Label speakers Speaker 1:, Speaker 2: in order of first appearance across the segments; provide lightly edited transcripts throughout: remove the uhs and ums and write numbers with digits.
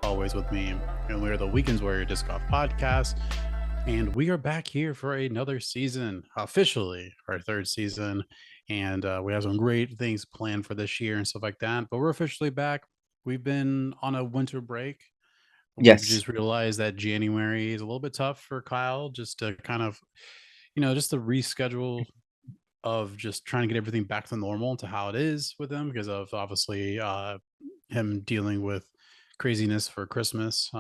Speaker 1: always with me. And we're the Weekends Warrior DiscGolf Podcast. And we are back here for another season, officially our third season. And we have some great things planned for this year and stuff like that. But we're officially back. We've been on a winter break. We've
Speaker 2: Yes.
Speaker 1: just realized that January is a little bit tough for Kyle, just to kind of, just to reschedule of just trying to get everything back to normal to how it is with him because of obviously him dealing with craziness for Christmas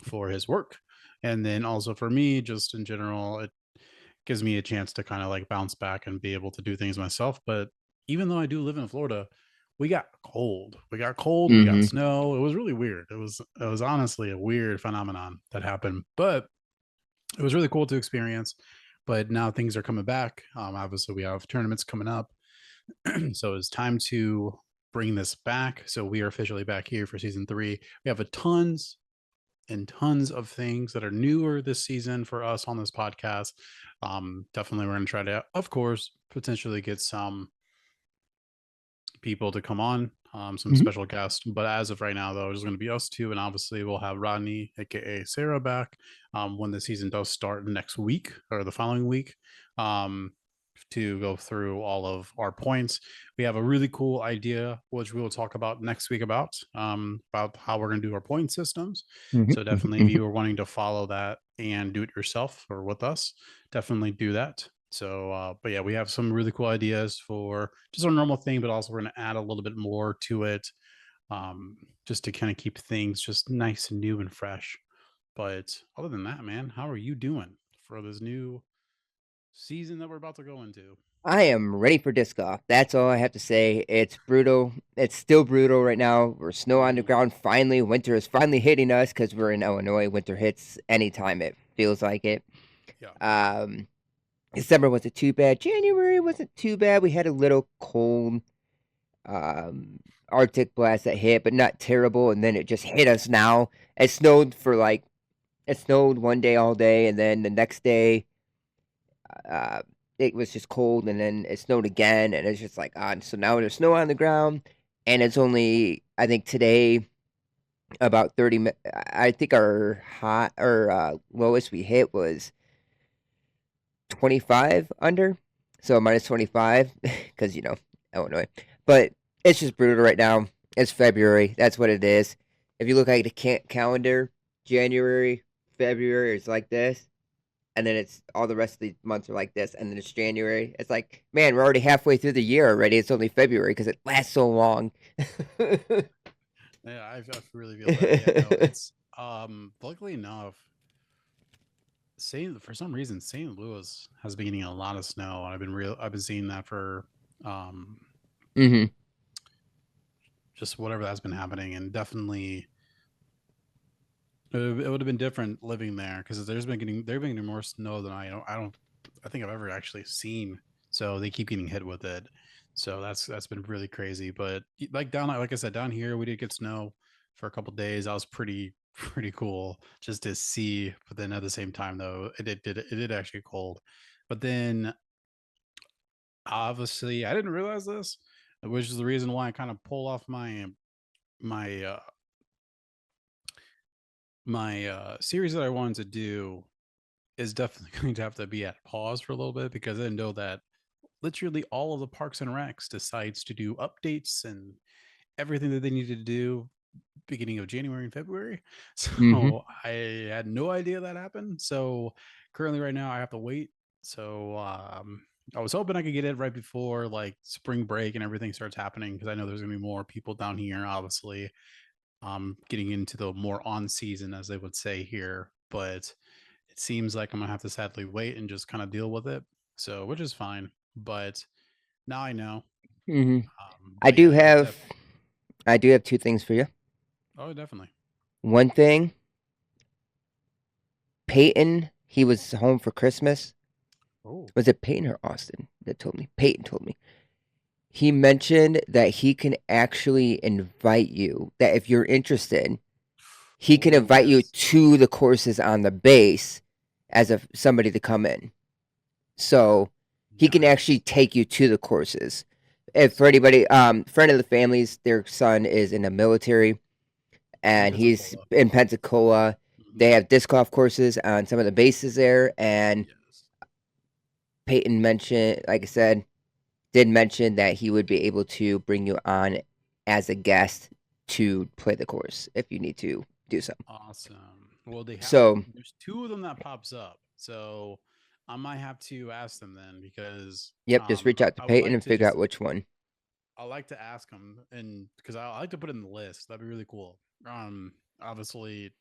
Speaker 1: for his work. And then also for me, just in general, it gives me a chance to kind of like bounce back and be able to do things myself. But even though I do live in Florida, we got cold. We got
Speaker 2: Mm-hmm.
Speaker 1: snow. It was really weird. It was honestly a weird phenomenon that happened, but it was really cool to experience. But now things are coming back. Obviously, we have tournaments coming up, so it's time to bring this back. So we are officially back here for season 3. We have a tons and tons of things that are newer this season for us on this podcast. Definitely, we're going to try to, of course, potentially get some people to come on, some
Speaker 2: Mm-hmm.
Speaker 1: special guests. But as of right now, though, it's going to be us two, and obviously we'll have Rodney, aka Sarah, back when the season does start next week or the following week. To go through all of our points. We have a really cool idea, which we will talk about next week about how we're going to do our point systems. So definitely, if
Speaker 2: Mm-hmm.
Speaker 1: you are wanting to follow that and do it yourself or with us, definitely do that. So, but yeah, we have some really cool ideas for just a normal thing, but also we're going to add a little bit more to it, just to kind of keep things just nice and new and fresh. But other than that, man, how are you doing for this new season that we're about to go into?
Speaker 2: I am ready for disc golf. That's all I have to say. It's brutal. It's still brutal right now. We're snow on the
Speaker 1: Mm-hmm.
Speaker 2: ground. Finally, winter is finally hitting us because we're in Illinois. Winter hits anytime it feels like it.
Speaker 1: Yeah.
Speaker 2: Um, December wasn't too bad. January wasn't too bad. We had a little cold Arctic blast that hit, but not terrible. And then it just hit us now. It snowed one day all day, and then the next day uh, it was just cold, and then it snowed again, and it's just like odd. So now there's snow on the ground, and it's only I think today about 30. I think our hot or lowest we hit was 25 under, so minus 25 because Illinois. But it's just brutal right now. It's February. That's what it is. If you look at the calendar, January, February is like this, and then it's all the rest of the months are like this, and then it's January. It's like, man, we're already halfway through the year already. It's only February because it lasts so long.
Speaker 1: Yeah, I really feel that. Yeah, no, it's luckily enough, St. for some reason St. Louis has been getting a lot of snow, and I've been seeing that for um
Speaker 2: hmm
Speaker 1: just whatever that's been happening, and definitely it would have been different living there because they've been getting more snow than I think I've ever actually seen. So they keep getting hit with it. So that's been really crazy. But like I said, down here we did get snow for a couple days. That was pretty cool just to see. But then at the same time though, it did actually cold. But then obviously I didn't realize this, which is the reason why I kind of pull off my series that I wanted to do is definitely going to have to be at pause for a little bit because I didn't know that literally all of the parks and recs decides to do updates and everything that they needed to do beginning of January and February.
Speaker 2: hmm
Speaker 1: So I had no idea that happened. So currently right now I have to wait. So I was hoping I could get it right before like spring break and everything starts happening because I know there's gonna be more people down here, obviously, getting into the more on season, as they would say here. But it seems like I'm gonna have to sadly wait and just kind of deal with it. So, which is fine. But now I know.
Speaker 2: hmm I
Speaker 1: But
Speaker 2: do
Speaker 1: yeah, it
Speaker 2: have I do have two things for you.
Speaker 1: oh, definitely.
Speaker 2: One thing, Peyton, he was home for Christmas.
Speaker 1: Oh,
Speaker 2: Was it Peyton or Austin that told me? Peyton told me. He mentioned that he can actually invite you. That if you're interested, he can
Speaker 1: oh
Speaker 2: invite you
Speaker 1: yes,
Speaker 2: to the courses on the base as somebody to come in. So he can actually
Speaker 1: nice.
Speaker 2: take you to the courses. If for anybody, friend of the family's, their son is in the military, and he's
Speaker 1: Pensacola.
Speaker 2: in Pensacola.
Speaker 1: Hmm.
Speaker 2: They have disc golf courses on some of the bases there, and
Speaker 1: Yes.
Speaker 2: Peyton mentioned, like I said, did mention that he would be able to bring you on as a guest to play the course if you need to do so.
Speaker 1: Awesome. Well, they have
Speaker 2: So,
Speaker 1: there's two of them that pops up, so I might have to ask them then because
Speaker 2: yep, just reach out to
Speaker 1: I would
Speaker 2: Peyton
Speaker 1: like
Speaker 2: and
Speaker 1: to
Speaker 2: figure out
Speaker 1: just
Speaker 2: which one.
Speaker 1: I like to ask them and because I like to put it in the list. That'd be really cool. Obviously,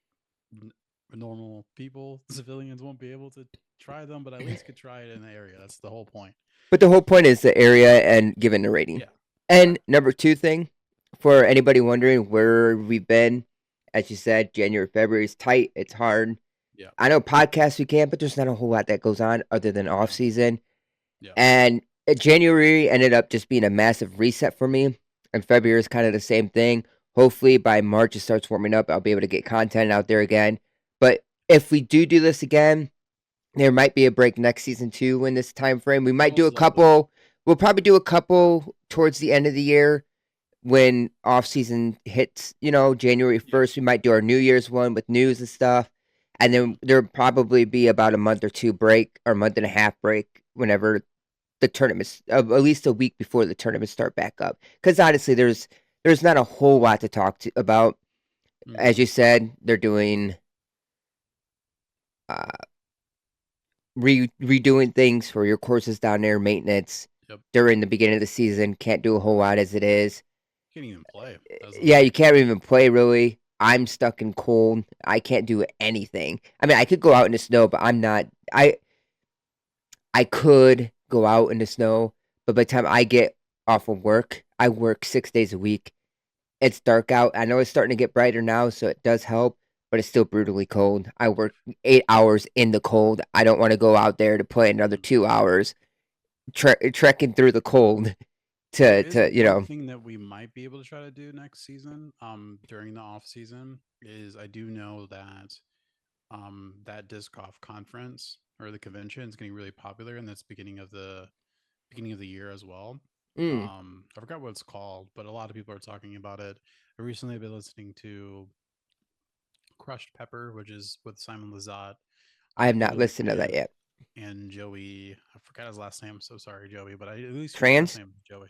Speaker 1: n- normal people, civilians won't be able to try them, but at least could try it in the area. That's the whole point.
Speaker 2: But the whole point is the area and giving the rating.
Speaker 1: Yeah. Right.
Speaker 2: And number two thing, for anybody wondering where we've been, as you said, January, February is tight. It's hard.
Speaker 1: Yeah.
Speaker 2: I know podcasts we can, but there's not a whole lot that goes on other than off
Speaker 1: No.
Speaker 2: season.
Speaker 1: Yeah.
Speaker 2: And January ended up just being a massive reset for me. And February is kind of the same thing. Hopefully by March it starts warming up. I'll be able to get content out there again. But if we do this again, there might be a break next season too in this time frame. We might do a
Speaker 1: Most likely.
Speaker 2: couple. We'll probably do a couple towards the end of the year when off season hits. January
Speaker 1: Yeah.
Speaker 2: 1st, we might do our New Year's one with news and stuff. And then there'll probably be about a month or two break or month and a half break whenever the tournaments, at least a week before the tournaments start back up. Because honestly, there's not a whole lot to talk about. As
Speaker 1: Mm-hmm.
Speaker 2: you said, they're doing uh, redoing things for your courses down there, maintenance
Speaker 1: Yep.
Speaker 2: during the beginning of the season. Can't do a whole lot as it is.
Speaker 1: Can't even play. That's the
Speaker 2: Yeah,
Speaker 1: thing.
Speaker 2: you can't even play really. I'm stuck in cold. I can't do anything. I mean, I could go out in the snow, but I'm not. I could go out in the snow, but by the time I get off of work, I work 6 days a week. It's dark out. I know it's starting to get brighter now, so it does help, but it's still brutally cold. I work 8 hours in the cold. I don't want to go out there to play another
Speaker 1: Mhm.
Speaker 2: 2 hours trekking through the cold
Speaker 1: There
Speaker 2: to
Speaker 1: is
Speaker 2: to you
Speaker 1: one
Speaker 2: know.
Speaker 1: thing that we might be able to try to do next season, during the off season, is I do know that that disc golf conference or the convention is getting really popular, and that's beginning of the year as well.
Speaker 2: Mm,
Speaker 1: I forgot what it's called, but a lot of people are talking about it. I recently have been listening to Crushed Pepper, which is with Simon Lazat,
Speaker 2: I have not
Speaker 1: Luke,
Speaker 2: listened to that yet.
Speaker 1: and Joey. I forgot his last name. I'm so sorry, Joey, but I at least his first
Speaker 2: Trans?
Speaker 1: name is Joey.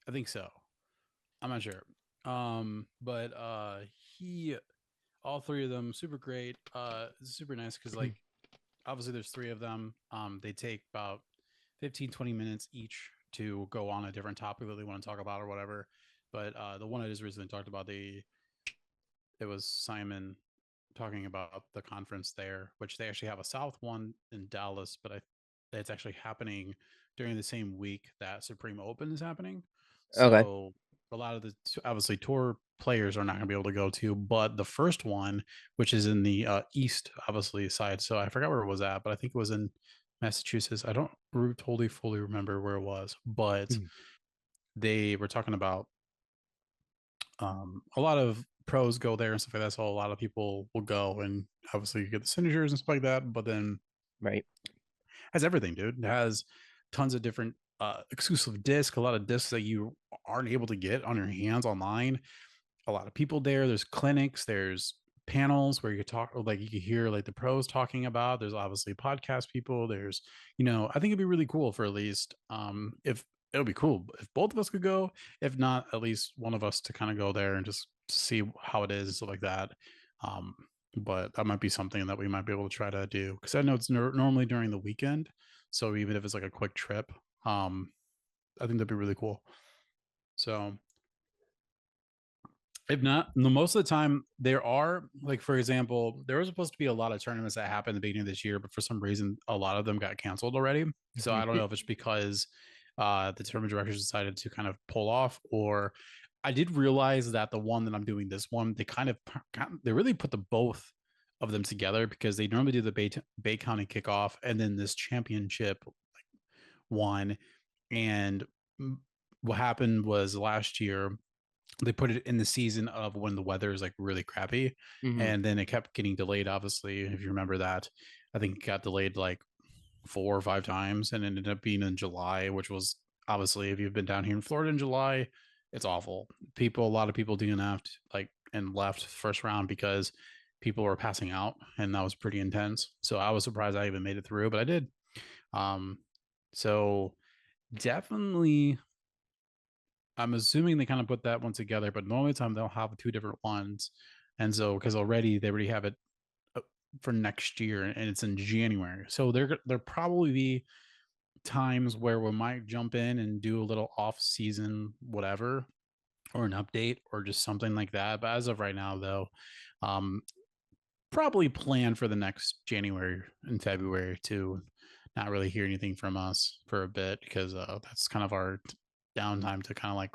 Speaker 1: I think so. I'm not sure. But he, all three of them, super great. Super nice because like obviously there's three of them. They take about 15, 20 minutes each to go on a different topic that they want to talk about or whatever. But the one I just recently talked about, it was Simon talking about the conference there, which they actually have a South one in Dallas, but it's actually happening during the same week that Supreme Open is happening.
Speaker 2: Okay.
Speaker 1: So a lot of the obviously tour players are not going to be able to go to, but the first one, which is in the east, obviously side. So I forgot where it was at, but I think it was in Massachusetts. I don't totally fully remember where it was, but
Speaker 2: Mm.
Speaker 1: they were talking about a lot of pros go there and stuff like that. So a lot of people will go and obviously you get the signatures and stuff like that. But then
Speaker 2: Right.
Speaker 1: has everything, dude. It has tons of different exclusive discs, a lot of discs that you aren't able to get on your hands online. A lot of people there. There's clinics, there's panels where you could talk, like you could hear like the pros talking about. There's obviously podcast people. There's, I think it'd be really cool for at least if it'll be cool if both of us could go. If not, at least one of us to kind of go there and just see how it is and stuff like that. Um, but that might be something that we might be able to try to do because I know it's normally during the weekend. So even if it's like a quick trip, um, I think that'd be really cool. So if not, most of the time there are like for example, there was supposed to be a lot of tournaments that happened at the beginning of this year, but for some reason a lot of them got canceled already. So I don't know if it's because the tournament directors decided to kind of pull off, or I did realize that the one that I'm doing this one, they really put the both of them together because they normally do the Bay County kickoff and then this championship one. And what happened was last year they put it in the season of when the weather is like really crappy,
Speaker 2: Mm-hmm.
Speaker 1: and then it kept getting delayed. Obviously, if you remember that, I think it got delayed like 4 or 5 times, and ended up being in July, which was obviously if you've been down here in Florida in July, it's awful. A lot of people DNF'd. Like and left first round because people were passing out, and that was pretty intense. So I was surprised I even made it through, but I did. Um, so definitely, I'm assuming they kind of put that one together, but normally time they'll have two different ones, and so because they already have it for next year, and it's in January, so there probably be times where we might jump in and do a little off season whatever, or an update or just something like that. But as of right now, though, um, probably plan for the next January and February to not really hear anything from us for a bit, because that's kind of our downtime to kind of like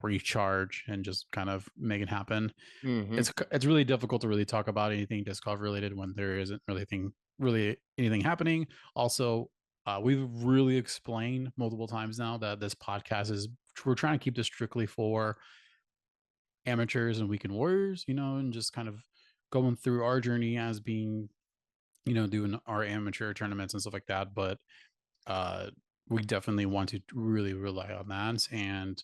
Speaker 1: recharge and just kind of make it happen.
Speaker 2: Mm-hmm.
Speaker 1: It's really difficult to really talk about anything disc golf related when there isn't really anything happening. Also, we've really explained multiple times now that this podcast is, we're trying to keep this strictly for amateurs and weekend warriors, and just kind of going through our journey as being, doing our amateur tournaments and stuff like that. But uh, we definitely want to really rely on that, and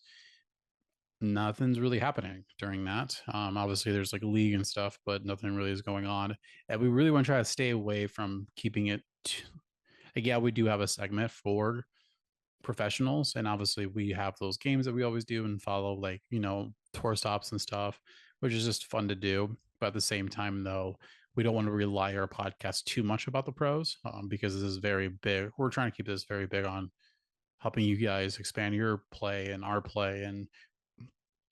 Speaker 1: nothing's really happening during that. Obviously, there's like a league and stuff, but nothing really is going on. And we really want to try to stay away from keeping it. Like, yeah, we do have a segment for professionals, and obviously we have those games that we always do and follow, like, tour stops and stuff, which is just fun to do. But at the same time, though, we don't want to rely our podcast too much about the pros, because this is very big. We're trying to keep this very big on helping you guys expand your play and our play, and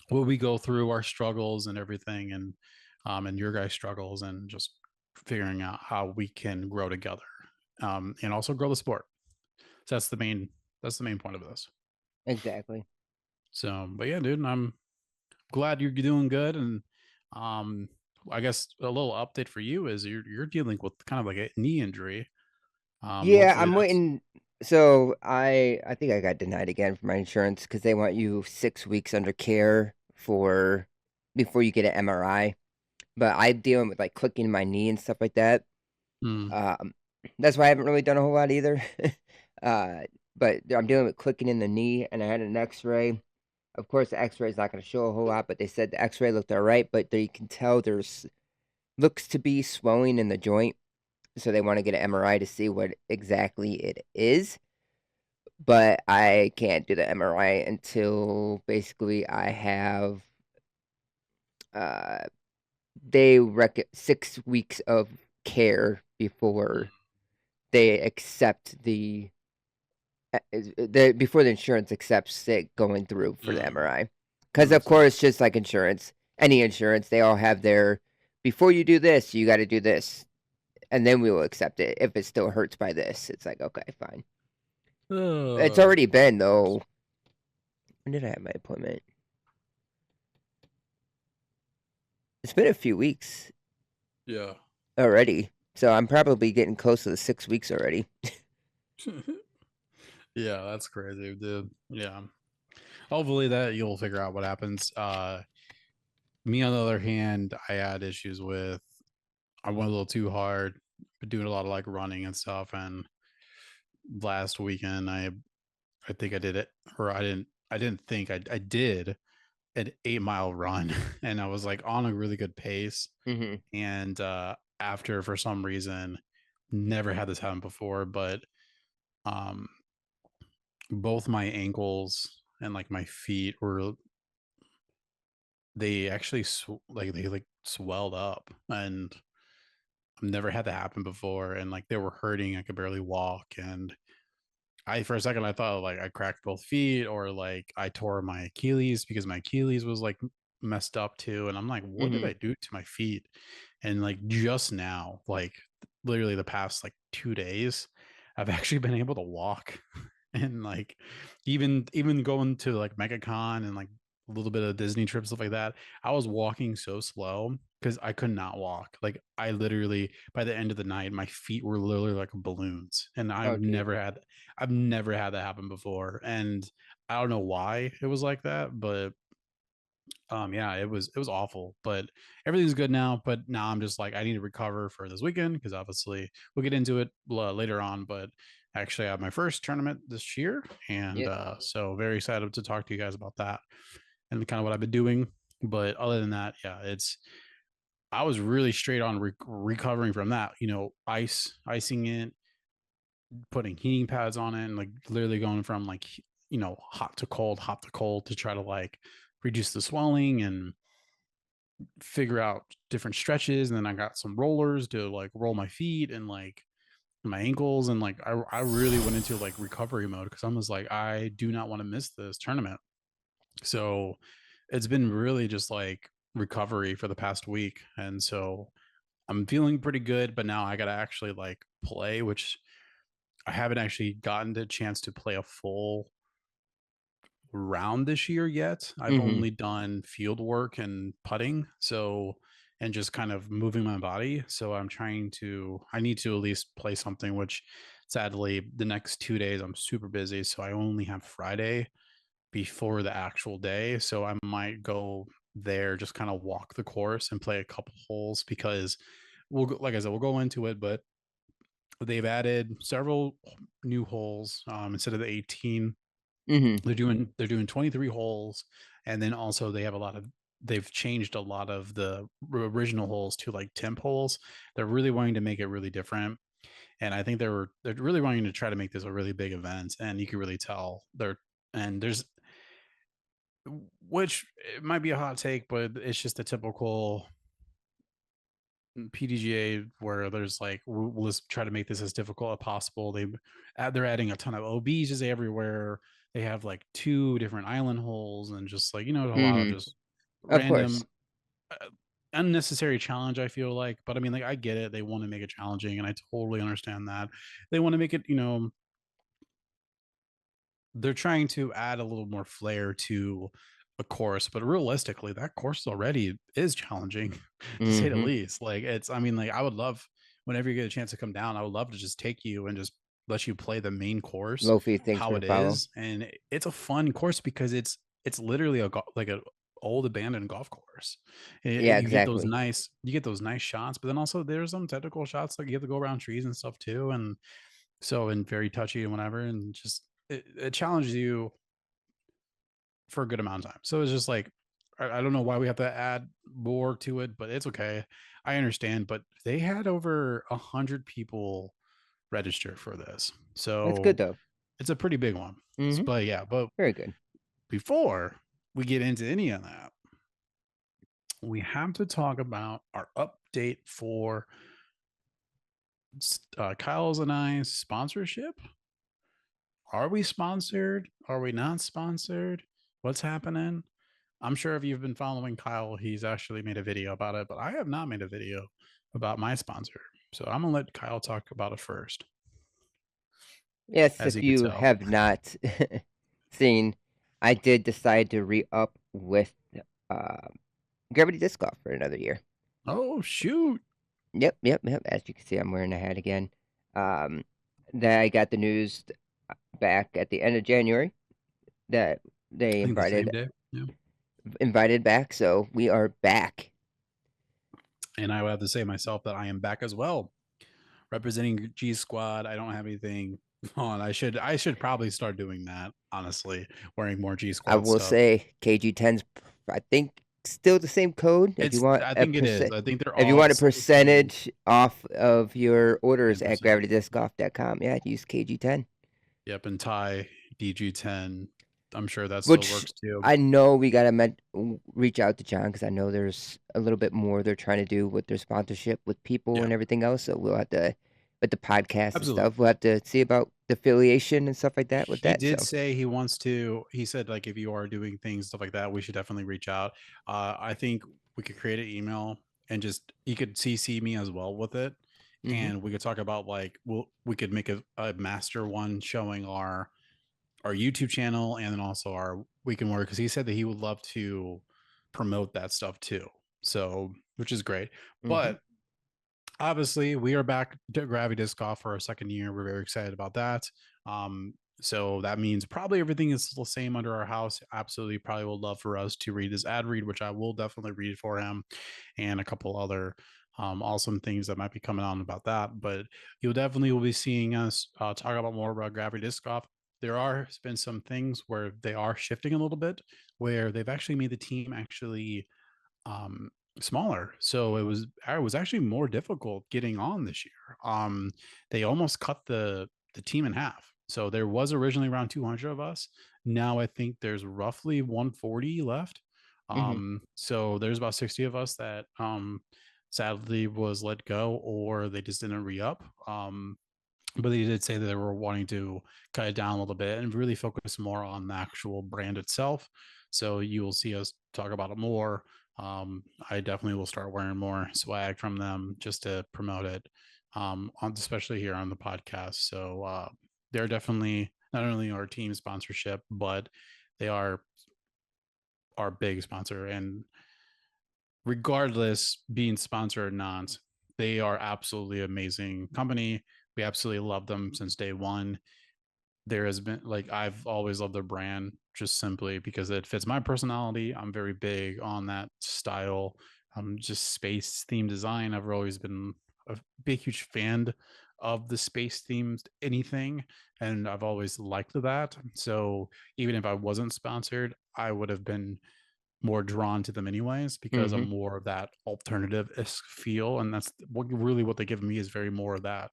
Speaker 1: what we go through, our struggles and everything, and your guys' struggles, and just figuring out how we can grow together, and also grow the sport. So that's the main point of this.
Speaker 2: Exactly.
Speaker 1: So, but yeah, dude, I'm glad you're doing good. And um, I guess a little update for you is you're dealing with kind of like a knee injury.
Speaker 2: Yeah,
Speaker 1: Hopefully
Speaker 2: I'm
Speaker 1: that's.
Speaker 2: waiting. So I think I got denied again for my insurance because they want you 6 weeks under care for before you get an MRI. But I'm dealing with like clicking my knee and stuff like that.
Speaker 1: Mm,
Speaker 2: Um, that's why I haven't really done a whole lot either. uh, but I'm dealing with clicking in the knee, and I had an X-ray. Of course, the X-ray is not going to show a whole lot, but they said the X-ray looked all right. But you can tell there's looks to be swelling in the joint, so they want to get an MRI to see what exactly it is. But I can't do the MRI until basically I have uh 6 weeks of care before they accept before the insurance accepts it going through for the MRI.
Speaker 1: that
Speaker 2: Because of
Speaker 1: makes
Speaker 2: course,
Speaker 1: sense.
Speaker 2: just like insurance, any insurance, they all have their before you do this, you got to do this, and then we will accept it. If it still hurts by this, it's like okay, fine. It's already been though. When did I have my appointment? It's been a few weeks
Speaker 1: Yeah.
Speaker 2: already, so I'm probably getting close to the 6 weeks already.
Speaker 1: Yeah, that's crazy, dude. Yeah. Hopefully that you'll figure out what happens. Me on the other hand, I had issues with, I went a little too hard, doing a lot of like running and stuff. And last weekend, I think I did it, or I didn't think I did an 8 mile run, and I was like on a really good pace.
Speaker 2: Mm-hmm.
Speaker 1: And after, for some reason, never had this happen before, but um, both my ankles and like my feet were, they actually they like swelled up, and I've never had that happen before, and like they were hurting. I could barely walk, and for a second I thought like I cracked both feet, or like I tore my Achilles, because my Achilles was like messed up too. And I'm like, what did
Speaker 2: Mm-hmm.
Speaker 1: I do to my feet? And like just now, like literally the past like 2 days, I've actually been able to walk. And like even going to like MegaCon and like a little bit of Disney trips, stuff like that, I was walking so slow because I could not walk. Like I literally, by the end of the night, my feet were literally like balloons, and
Speaker 2: Oh, dude.
Speaker 1: I've never had that happen before. And I don't know why it was like that, but yeah, it was awful. But everything's good now. But now I'm just like, I need to recover for this weekend, because obviously we'll get into it later on. But actually I have my first tournament this year, and
Speaker 2: Yep.
Speaker 1: so very excited to talk to you guys about that, and kind of what I've been doing But other than that, yeah, I was really straight on recovering from that. Icing it, putting heating pads on it, and like literally going from like hot to cold to try to like reduce the swelling and figure out different stretches. And then I got some rollers to like roll my feet and like my ankles, and like I really went into like recovery mode because I was like, I do not want to miss this tournament. So it's been really just like recovery for the past week. And so I'm feeling pretty good, but now I got to actually like play, which I haven't actually gotten the chance to play a full round this year yet. I've
Speaker 2: Mm-hmm.
Speaker 1: only done field work and putting. So, and just kind of moving my body. So I need to at least play something, which sadly the next 2 days I'm super busy. So I only have Friday before the actual day. So I might go there, just kind of walk the course and play a couple holes because like I said, we'll go into it, but they've added several new holes instead of the 18.
Speaker 2: Mm-hmm.
Speaker 1: They're doing 23 holes, and then also they've changed a lot of the original holes to like temp holes. They're really wanting to make it really different, and I think they're really wanting to try to make this a really big event, and you can really tell there's which it might be a hot take, but it's just a typical PDGA where there's like let's try to make this as difficult as possible. They're adding a ton of OBs just everywhere. They have like two different island holes and just like a lot of
Speaker 2: Mm-hmm.
Speaker 1: just
Speaker 2: Of course.
Speaker 1: random unnecessary challenge. I feel like, but I mean, like I get it. They want to make it challenging, and I totally understand that. They want to make it. They're trying to add a little more flair to a course, but realistically, that course already is challenging to say the
Speaker 2: Mm-hmm.
Speaker 1: least. Like I mean, like I would love whenever you get a chance to come down, I would love to just take you and just let you play the main course,
Speaker 2: Lofi, thanks
Speaker 1: how
Speaker 2: for the
Speaker 1: it
Speaker 2: follow.
Speaker 1: is, and it's a fun course because it's literally like a old abandoned golf course.
Speaker 2: Yeah,
Speaker 1: You
Speaker 2: exactly.
Speaker 1: get those nice shots, but then also there's some technical shots like you have to go around trees and stuff too, and very touchy and whatever, and just it challenges you for a good amount of time. So it's just like I don't know why we have to add more to it, but it's okay. I understand, but they had over 100 people register for this,
Speaker 2: That's good
Speaker 1: so
Speaker 2: though.
Speaker 1: it's a pretty big one.
Speaker 2: Mm-hmm.
Speaker 1: But yeah, but
Speaker 2: Very good.
Speaker 1: before we get into any of that, we have to talk about our update for Kyle's and I's sponsorship. Are we sponsored? Are we not sponsored? What's happening? I'm sure if you've been following Kyle, he's actually made a video about it, but I have not made a video about my sponsor. So I'm gonna let Kyle talk about it first,
Speaker 2: Yes,
Speaker 1: as
Speaker 2: if
Speaker 1: you could
Speaker 2: you
Speaker 1: tell.
Speaker 2: have not seen, I did decide to re-up with uh, Gravity Disc Golf for another year.
Speaker 1: Oh shoot!
Speaker 2: Yep, yep, yep. As you can see, I'm wearing a hat again. Um, that I got the news back at the end of January that they
Speaker 1: I think the same day. Yeah.
Speaker 2: invited back, so we are back.
Speaker 1: And I would have to say myself that I am back as well, representing G Squad. I don't have anything on. I should probably start doing that. Honestly, wearing more G
Speaker 2: I
Speaker 1: Squad
Speaker 2: will
Speaker 1: stuff.
Speaker 2: say KG10's, I think, still the same code. If you
Speaker 1: It's.
Speaker 2: want
Speaker 1: I
Speaker 2: a
Speaker 1: think it is. I think they're
Speaker 2: if you
Speaker 1: all
Speaker 2: want a
Speaker 1: still the same
Speaker 2: percentage off of your orders at
Speaker 1: 10%.
Speaker 2: gravitydiscgolf.com, yeah, use KG10.
Speaker 1: Yep, and Ty DG10. I'm sure that still
Speaker 2: Which
Speaker 1: works too.
Speaker 2: I know we gotta reach out to John because I know there's a little bit more they're trying to do with their sponsorship with people
Speaker 1: Yeah,
Speaker 2: and everything else. So we'll have to, with the podcast and
Speaker 1: absolutely.
Speaker 2: stuff, we'll have to see about the affiliation and stuff like that with
Speaker 1: He
Speaker 2: that.
Speaker 1: did
Speaker 2: So,
Speaker 1: say he wants to. He said like if you are doing things stuff like that, we should definitely reach out. I think we could create an email and just he could CC me as well with it,
Speaker 2: hmm
Speaker 1: and we could talk about like we could make a master one showing our YouTube channel and then also our weekend work because he said that he would love to promote that stuff too. So which is great,
Speaker 2: hmm
Speaker 1: but obviously we are back to Gravity Disc Golf for our second year. We're very excited about that. So that means probably everything is the same under our house. Absolutely, probably will love for us to read this ad read, which I will definitely read for him, and a couple other awesome things that might be coming on about that. But you'll definitely will be seeing us talk about more about Gravity Disc Golf. there are been some things where they are shifting a little bit, where they've actually made the team actually um smaller. So it was actually more difficult getting on this year. They almost cut the team in half. So there was originally around 200 of us. Now I think there's roughly 140 left.
Speaker 2: Hmm.
Speaker 1: So there's about 60 of us that sadly was let go, or they just didn't re-up. But they did say that they were wanting to cut it down a little bit and really focus more on the actual brand itself. So you will see us talk about it more. I definitely will start wearing more swag from them just to promote it, especially here on the podcast. So they're definitely not only our team sponsorship, but they are our big sponsor. And regardless, being sponsored or not, they are absolutely amazing company. We absolutely love them since day one. There has been like I've always loved their brand just simply because it fits my personality. I'm very big on that style. Just space theme design. I've always been a big, huge fan of the space themed anything, and I've always liked that. So even if I wasn't sponsored, I would have been more drawn to them anyways because I'm
Speaker 2: Hmm.
Speaker 1: more of that alternative feel, and that's what they give me is very more of that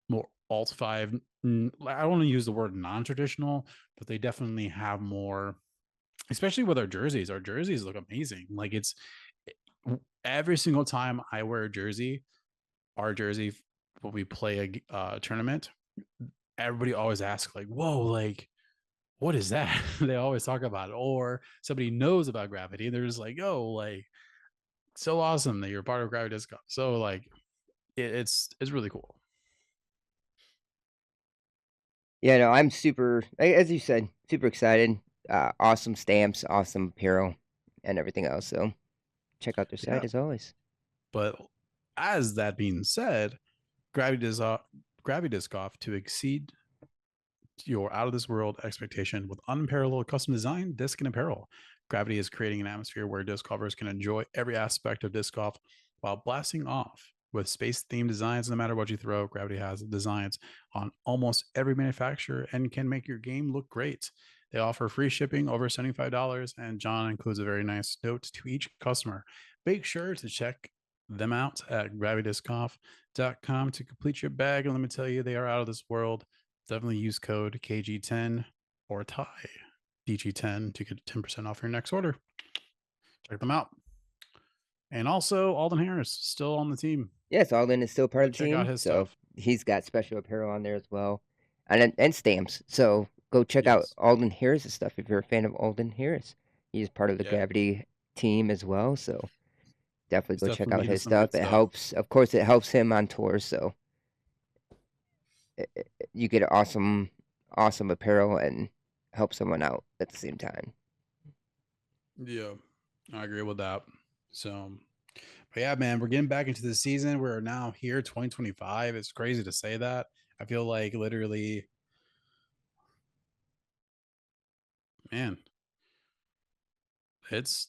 Speaker 1: more alt five. I don't want to use the word non-traditional, but they definitely have more, especially with our jerseys. Our jerseys look amazing. Like it's every single time I wear a jersey, our jersey when we play a tournament, everybody always asks like, "Whoa, like what is that?" They always talk about it, or somebody knows about Gravity, and they're just like, "Oh, like so awesome that you're part of Gravity Disc Golf." So like it's really cool.
Speaker 2: Yeah, no, I'm super, as you said, super excited. Awesome stamps, awesome apparel, and everything else. So check out their
Speaker 1: Yeah,
Speaker 2: site as always.
Speaker 1: but as that being said, Gravity Disc Gravity Disc Golf to exceed your out of this world expectation with unparalleled custom design, disc, and apparel. Gravity is creating an atmosphere where disc golfers can enjoy every aspect of disc golf while blasting off with space themed designs. No matter what you throw, Gravity has designs on almost every manufacturer and can make your game look great. They offer free shipping over $75, and John includes a very nice note to each customer. Make sure to check them out at gravitydiscgolf.com to complete your bag. And let me tell you, they are out of this world. Definitely use code KG10 or TIE DG10 to get 10% off your next order. Check them out. And also, Alden Harris still on the team.
Speaker 2: Yes, Alden is still part
Speaker 1: Go
Speaker 2: of the
Speaker 1: check out
Speaker 2: team,
Speaker 1: his
Speaker 2: so
Speaker 1: stuff.
Speaker 2: he's got special apparel on there as well, and stamps. So go check out
Speaker 1: Yes.
Speaker 2: Alden Harris' stuff if you're a fan of Alden Harris. He's part of the
Speaker 1: Yeah.
Speaker 2: Gravity team as well, so definitely
Speaker 1: He's
Speaker 2: go check
Speaker 1: definitely
Speaker 2: out
Speaker 1: making
Speaker 2: his
Speaker 1: some good
Speaker 2: stuff. It
Speaker 1: stuff.
Speaker 2: helps, of course, it helps him on tour, so you get awesome, awesome apparel and help someone out at the same time.
Speaker 1: Yeah. I agree with that. So, but yeah, man, we're getting back into the season. We're now here, 2025. It's crazy to say that. I feel like literally, man, it's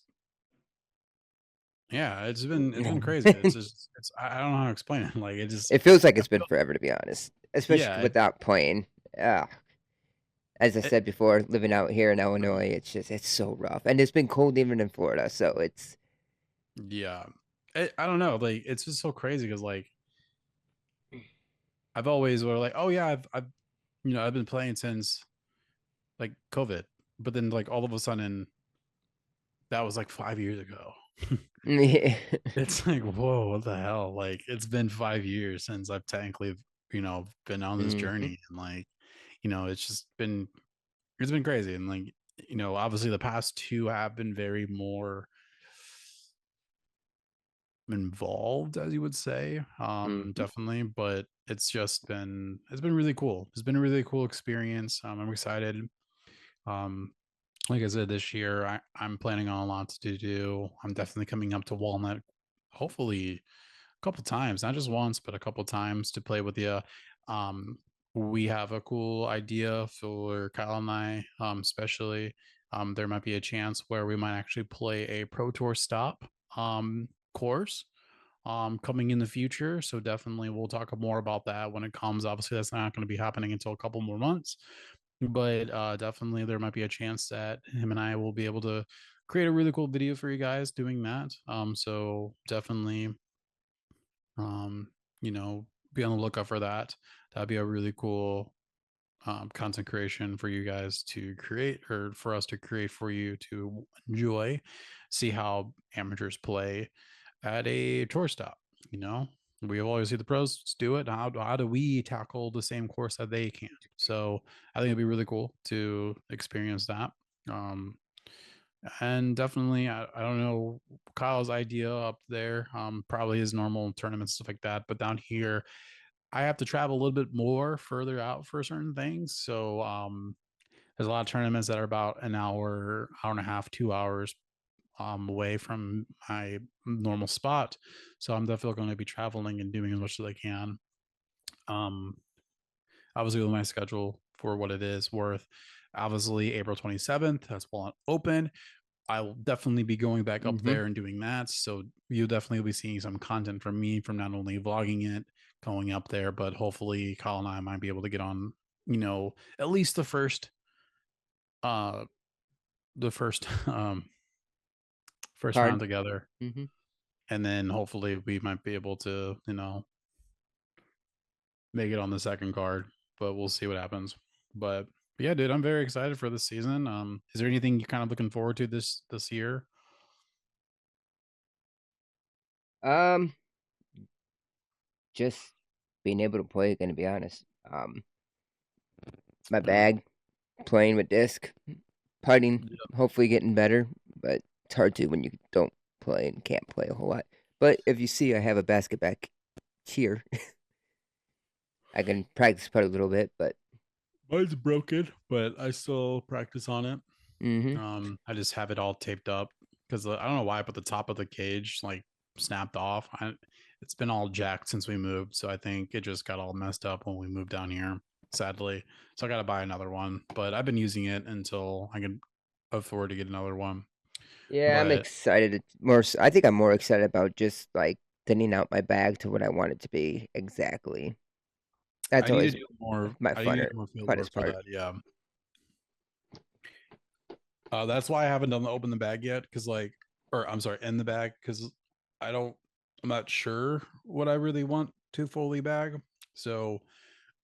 Speaker 1: yeah, it's been crazy. It's just it's I don't know how to explain it. Like it just
Speaker 2: It feels like
Speaker 1: I
Speaker 2: it's been
Speaker 1: feel
Speaker 2: forever, to be honest, especially
Speaker 1: yeah,
Speaker 2: without playing. As I
Speaker 1: it,
Speaker 2: said before, living out here in Illinois, it's so rough, and it's been cold even in Florida. So it's
Speaker 1: yeah. I don't know. Like it's just so crazy because like I've always were like, oh yeah, I've I've been playing since like COVID, but then like all of a sudden that was like 5 years ago.
Speaker 2: yeah.
Speaker 1: It's like whoa, what the hell? Like it's been 5 years since I've technically been on this
Speaker 2: Hmm.
Speaker 1: journey, and like it's just been crazy, and like obviously the past two have been very more involved, as you would say,
Speaker 2: Hmm.
Speaker 1: definitely. But it's been really cool. It's been a really cool experience. I'm excited. um like I said, this year I'm planning on a lot to do. I'm definitely coming up to Walnut, hopefully a couple times, not just once but a couple times, to play with you. We have a cool idea for Kyle and I, especially. There might be a chance where we might actually play a pro tour stop course coming in the future. So definitely we'll talk more about that when it comes. Obviously, that's not going to be happening until a couple more months. but definitely there might be a chance that him and I will be able to create a really cool video for you guys doing that. So definitely, um, you know, be on the lookout for that. That'd be a really cool content creation for you guys to create, or for us to create for you to enjoy, see how amateurs play at a tour stop. You know, we always see the pros do it. How do we tackle the same course that they can? So I think it'd be really cool to experience that. Um, and definitely, I don't know Kyle's idea up there. Probably his normal tournaments, stuff like that. But down here, I have to travel a little bit more further out for certain things. So there's a lot of tournaments that are about an hour, hour and a half, 2 hours away from my normal spot. So I'm definitely going to be traveling and doing as much as I can. Um, obviously, with my schedule for what it is worth, obviously April 27th, that's Walnut Open. I will definitely be going back up
Speaker 2: Mm-hmm.
Speaker 1: there and doing that. So you'll definitely be seeing some content from me, from not only vlogging it, going up there, but hopefully Kyle and I might be able to get on, at least uh the first first round
Speaker 2: Card.
Speaker 1: together.
Speaker 2: Mm-hmm.
Speaker 1: And then hopefully we might be able to, make it on the second card, but we'll see what happens. But yeah, dude, I'm very excited for this season. Is there anything you're kind of looking forward to this year?
Speaker 2: Um, just being able to play. Gonna be honest. My
Speaker 1: Yeah.
Speaker 2: bag, playing with disc, putting,
Speaker 1: Yeah.
Speaker 2: hopefully getting better. But it's hard to when you don't play and can't play a whole lot. But if you see, I have a basket back here. I can practice putt a little bit, but
Speaker 1: Mine's broken, but I still practice on it.
Speaker 2: mm-hmm.
Speaker 1: I just have it all taped up because I don't know why, but the top of the cage like snapped off. It's been all jacked since we moved, so I think it just got all messed up when we moved down here. Sadly, so I got to buy another one. But I've been using it until I can afford to get another one.
Speaker 2: Yeah, I'm
Speaker 1: But
Speaker 2: excited. More, I think I'm more excited about just like thinning out my bag to what I want it to be exactly. That's
Speaker 1: I need to
Speaker 2: always
Speaker 1: do more.
Speaker 2: my
Speaker 1: I need to
Speaker 2: funner,
Speaker 1: do more field work
Speaker 2: funnest
Speaker 1: for
Speaker 2: part.
Speaker 1: that. Yeah. That's why I haven't done the open the bag yet, because or I'm sorry, in the bag, because I don't, I'm not sure what I really want to fully bag. So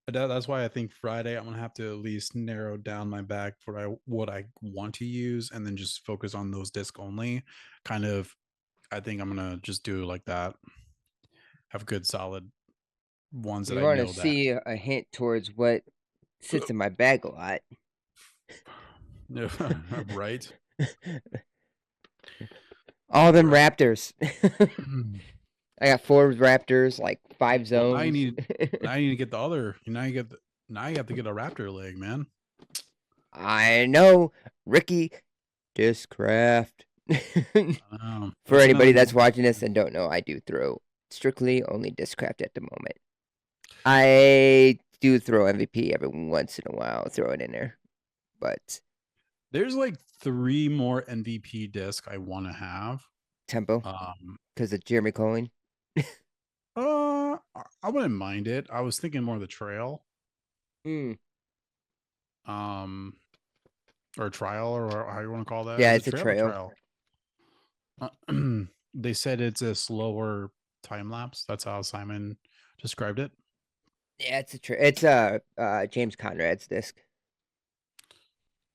Speaker 1: that's why I think Friday I'm gonna have to at least narrow down my bag for what I want to use, and then just focus on those disc only. Kind of, I think I'm gonna just do it like that. Have good solid ones that
Speaker 2: You
Speaker 1: I
Speaker 2: want to
Speaker 1: know that.
Speaker 2: see a hint towards what sits in my bag a lot.
Speaker 1: Right.
Speaker 2: All them
Speaker 1: Right.
Speaker 2: Raptors. I got 4 Raptors, like 5
Speaker 1: Well,
Speaker 2: zones.
Speaker 1: now you need to get the other. Now you have to get a raptor leg, man.
Speaker 2: I know, Ricky Discraft. For
Speaker 1: That's
Speaker 2: anybody
Speaker 1: another
Speaker 2: that's
Speaker 1: name.
Speaker 2: watching this and don't know, I do throw strictly only Discraft at the moment. I do throw MVP every once in a while, throw it in there, but
Speaker 1: There's like 3 more MVP disc I want to have.
Speaker 2: tempo
Speaker 1: Um,
Speaker 2: because of Jeremy Colling.
Speaker 1: I wouldn't mind it. I was thinking more of the trail,
Speaker 2: Mm.
Speaker 1: um, or trial, or how you want to call that.
Speaker 2: Yeah,
Speaker 1: Is it
Speaker 2: it's a
Speaker 1: trail or
Speaker 2: trail.
Speaker 1: trial? They said it's a slower time lapse. That's how Simon described it.
Speaker 2: Yeah, it's a it's James Conrad's disc.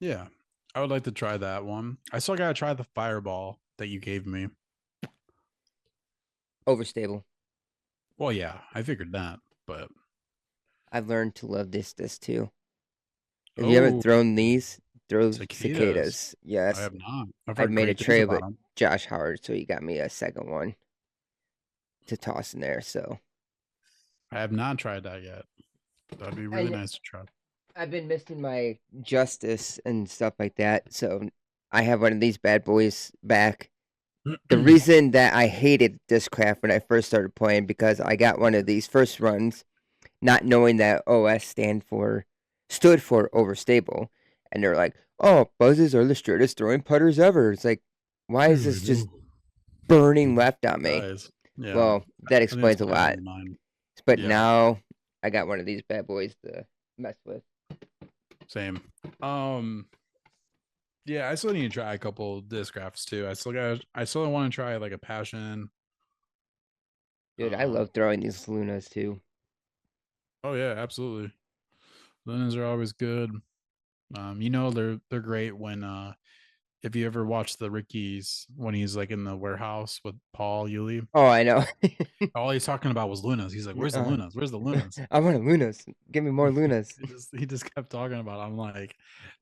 Speaker 1: Yeah, I would like to try that one. I still gotta try the fireball that you gave me.
Speaker 2: Overstable.
Speaker 1: Well, yeah, I figured that, but
Speaker 2: I've learned to love this too. If you haven't
Speaker 1: oh,
Speaker 2: thrown these, throw
Speaker 1: cicadas.
Speaker 2: cicadas.
Speaker 1: I
Speaker 2: Yes,
Speaker 1: have not. I've
Speaker 2: I've
Speaker 1: heard
Speaker 2: made a
Speaker 1: great things
Speaker 2: trade
Speaker 1: about
Speaker 2: with
Speaker 1: them.
Speaker 2: Josh Howard, so he got me a second one to toss in there. So
Speaker 1: I have not tried that yet. That'd be really
Speaker 2: and
Speaker 1: nice to try.
Speaker 2: I've been missing my justice and stuff like that. So I have one of these bad boys back. The reason that I hated Discraft when I first started playing because I got one of these first runs, not knowing that OS stood for overstable, and they're like, "Oh, buzzes are the straightest throwing putters ever." It's like, why is this just burning left on me?
Speaker 1: Guys, yeah,
Speaker 2: Well, that
Speaker 1: I think that's
Speaker 2: explains a
Speaker 1: probably
Speaker 2: lot.
Speaker 1: mine.
Speaker 2: But
Speaker 1: Yeah,
Speaker 2: now I got one of these bad boys to mess with.
Speaker 1: Same. Yeah, I still need to try a couple disc graphs too. I still want to try like a passion.
Speaker 2: Dude, I love throwing these Lunas too.
Speaker 1: Oh yeah, absolutely. Lunas are always good. They're great when if you ever watch the Rickies when he's like in the warehouse with Paul Yuli,
Speaker 2: Oh, I know.
Speaker 1: all he's talking about was Lunas. He's like, "Where's the Lunas? Where's the Lunas?"
Speaker 2: I want a Lunas. Give me more Lunas.
Speaker 1: he just kept talking about it. I'm like,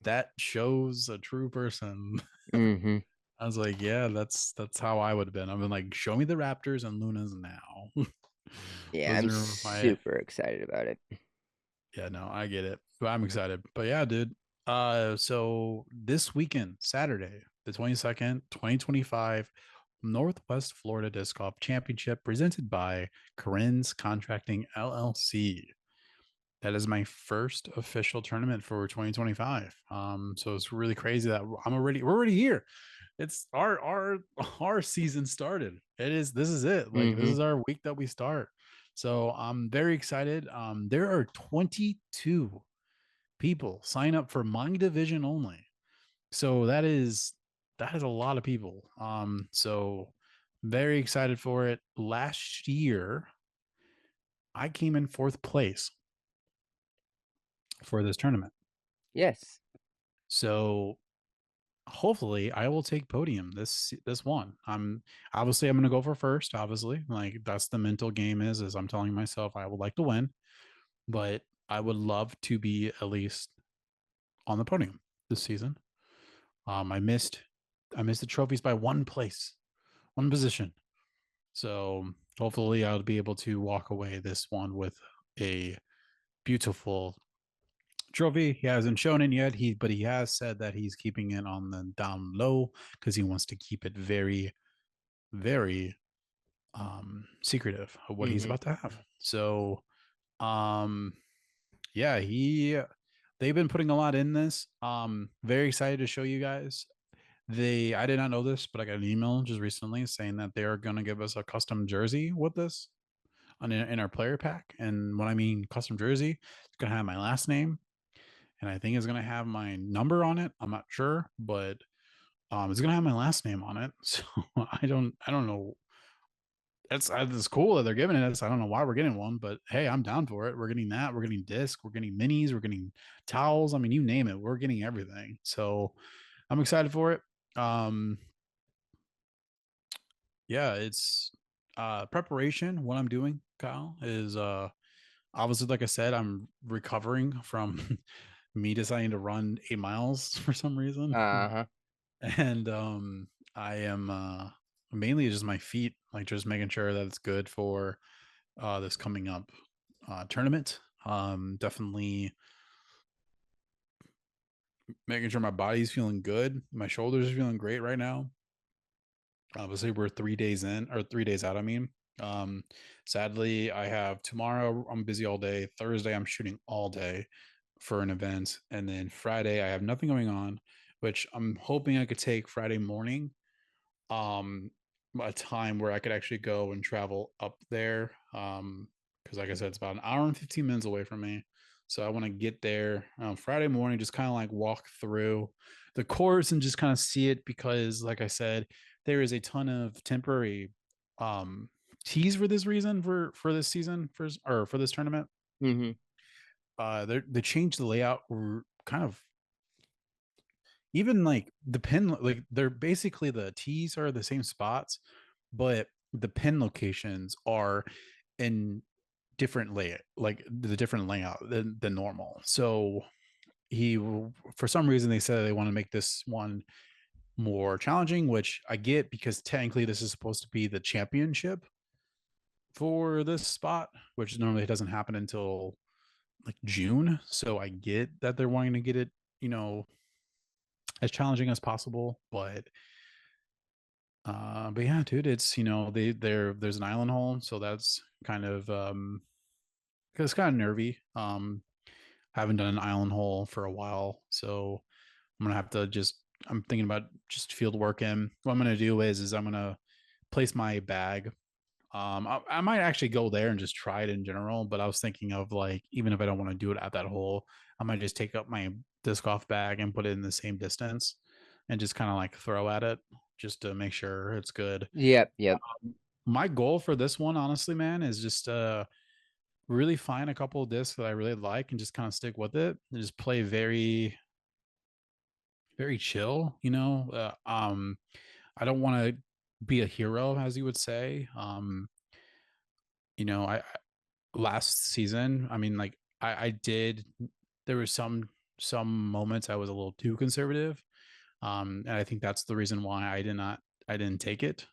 Speaker 1: that shows a true person.
Speaker 2: Mm-hmm.
Speaker 1: I was like, yeah, that's how I would have been. I've been like, show me the Raptors and Lunas now.
Speaker 2: Yeah,
Speaker 1: Those
Speaker 2: I'm
Speaker 1: are my
Speaker 2: super excited about it.
Speaker 1: Yeah, no, I get it. But I'm excited. But yeah, dude. So this weekend, Saturday, the 22nd, 2025, Northwest Florida Disc Golf Championship presented by Corinne's Contracting LLC. That is my first official tournament for 2025. So it's really crazy that we're already here. It's our season started. This is it. Like this
Speaker 2: Mm-hmm.
Speaker 1: is our week that we start. So I'm very excited. There are 22 people sign up for my division only. So that is a lot of people. So very excited for it. Last year, I came in fourth place for this tournament.
Speaker 2: Yes.
Speaker 1: So hopefully I will take podium this one. I'm gonna go for first, obviously. Like that's the mental game is I'm telling myself I would like to win, but I would love to be at least on the podium this season. I missed the trophies by one place, one position. So hopefully I'll be able to walk away this one with a beautiful trophy. He hasn't shown it yet. But he has said that he's keeping it on the down low because he wants to keep it very, very secretive of what he's
Speaker 2: Mm-hmm.
Speaker 1: about to have. So um yeah, they've been putting a lot in this. Very excited to show you guys. I did not know this, but I got an email just recently saying that they are going to give us a custom jersey with this in our player pack. And when I mean custom jersey, it's going to have my last name, and I think it's going to have my number on it. I'm not sure, but it's going to have my last name on it. So I don't know. It's cool that they're giving it us. I don't know why we're getting one, but hey, I'm down for it. We're getting that. We're getting disc. We're getting minis. We're getting towels. I mean, you name it. We're getting everything. So I'm excited for it. Um, yeah, it's preparation. What I'm doing, Kyle, is obviously, like I said, I'm recovering from me deciding to run 8 miles for some reason.
Speaker 2: Uh-huh.
Speaker 1: And I am mainly just my feet, like just making sure that it's good for this coming up tournament. Definitely making sure my body's feeling good. My shoulders are feeling great right now. Obviously, we're 3 days in or 3 days out. I mean, um, sadly, I have tomorrow. I'm busy all day. Thursday, I'm shooting all day for an event, and then Friday, I have nothing going on. Which I'm hoping I could take Friday morning, um, a time where I could actually go and travel up there. Because like I said, it's about an hour and 15 minutes away from me. So I want to get there Friday morning, just kind of like walk through the course and just kind of see it because, like I said, there is a ton of temporary um tees for this reason for this season for this tournament.
Speaker 2: Mm-hmm.
Speaker 1: They changed the layout kind of even like the pin, like they're basically the tees are the same spots, but the pin locations are in different layout, like the different layout than normal. So he, for some reason, they said they want to make this one more challenging, which I get because technically this is supposed to be the championship for this spot, which normally it doesn't happen until like June. So I get that they're wanting to get it, as challenging as possible, but yeah, dude, it's there's an island hole, so that's kind of it's kind of nervy. Haven't done an island hole for a while, so I'm gonna have to I'm thinking about just field work in. What I'm gonna do is I'm gonna place my bag. I might actually go there and just try it in general, but I was thinking of like even if I don't want to do it at that hole, I might just take up my disc golf bag and put it in the same distance and just kind of like throw at it just to make sure it's good.
Speaker 2: Yep.
Speaker 1: My goal for this one, honestly, man, is just really find a couple of discs that I really like and just kind of stick with it and just play very, very chill, I don't want to be a hero, as you would say. I last season, I mean, like I did, there was some moments I was a little too conservative. And I think that's the reason why I didn't take it.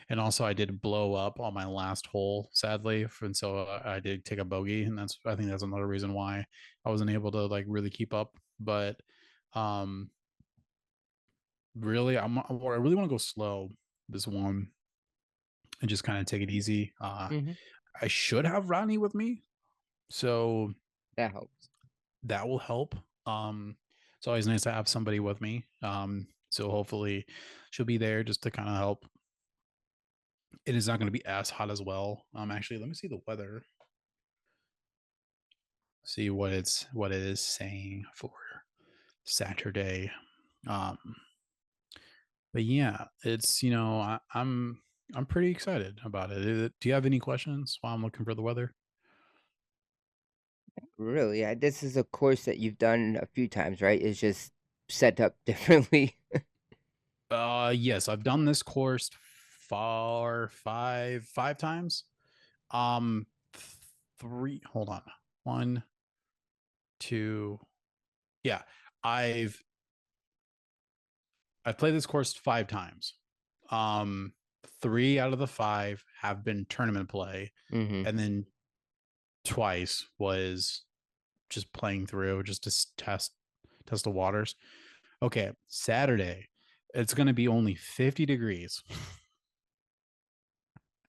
Speaker 1: And also I did blow up on my last hole, sadly. And so I did take a bogey, and I think that's another reason why I wasn't able to like really keep up. But um really, I really want to go slow this one and just kind of take it easy.
Speaker 2: Mm-hmm.
Speaker 1: I should have Ronnie with me, so
Speaker 2: That helps.
Speaker 1: that will help. It's always nice to have somebody with me. So hopefully she'll be there just to kind of help. It is not going to be as hot as well. Actually, let me see the weather. See what it is saying for Saturday. Um, but yeah, it's I'm pretty excited about it. Do you have any questions while I'm looking for the weather?
Speaker 2: Really, this is a course that you've done a few times, right? It's just set up differently.
Speaker 1: Yes, I've done this course five times. Um, three. Hold on. One, two. Yeah, I've played this course 5 times. Um, 3 out of the 5 have been tournament play,
Speaker 2: Mm-hmm.
Speaker 1: and then twice was just playing through just to test the waters. Okay, Saturday, it's going to be only 50 degrees.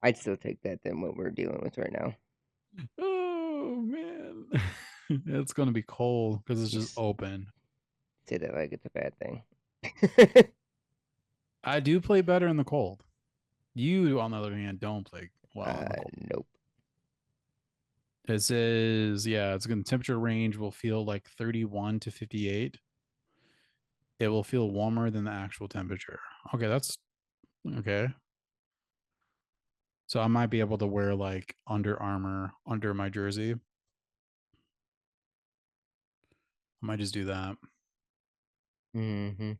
Speaker 2: I'd still take that than what we're dealing with right now.
Speaker 1: Oh man, it's going to be cold because it's just open.
Speaker 2: Say that like it's a bad thing.
Speaker 1: I do play better in the cold. You, on the other hand, don't play well in the cold.
Speaker 2: Nope.
Speaker 1: It says, yeah, it's going to temperature range will feel like 31 to 58. It will feel warmer than the actual temperature. Okay, that's okay. So I might be able to wear like Under Armour under my jersey. I might just do that.
Speaker 2: Mm-hmm.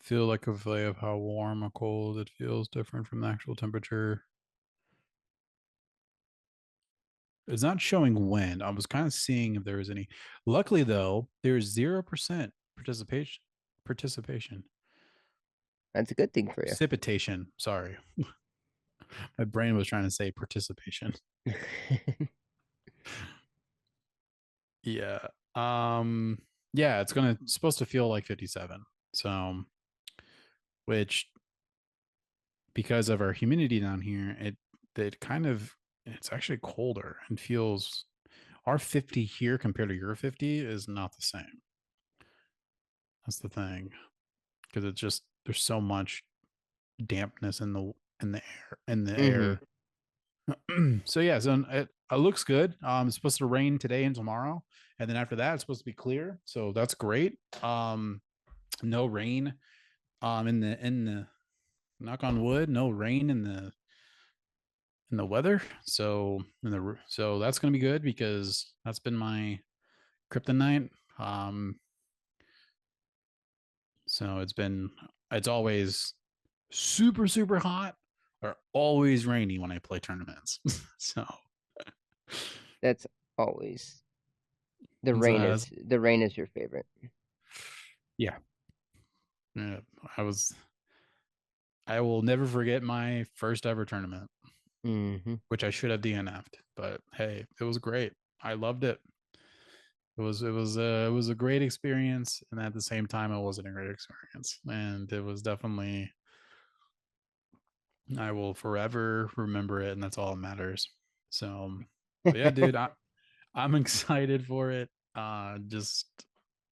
Speaker 1: Feel like a play of how warm or cold it feels different from the actual temperature. It's not showing when. I was kind of seeing if there was any. Luckily, though, there's 0% participation. Participation.
Speaker 2: That's a good thing for
Speaker 1: Precipitation. Sorry, my brain was trying to say participation.
Speaker 2: you.
Speaker 1: Yeah. Yeah, it's supposed to feel like 57. So, which because of our humidity down here, it's actually colder and feels our 50 here compared to your 50 is not the same. That's the thing. Because it's just there's so much dampness in the air. So yeah, so it looks good. It's supposed to rain today and tomorrow, and then after that, it's supposed to be clear. So that's great. No rain. In the knock on wood, no rain in the weather. So that's gonna be good because that's been my kryptonite. So it's always super super hot or always rainy when I play tournaments. So
Speaker 2: That's always the
Speaker 1: so
Speaker 2: rain is your favorite.
Speaker 1: yeah. I will never forget my first ever tournament, which I should have DNF'd, but hey, it was great. I loved it. It was a great experience, and at the same time, it wasn't a great experience, and it was definitely. I will forever remember it, and that's all that matters. So, but yeah, dude, I'm excited for it. Just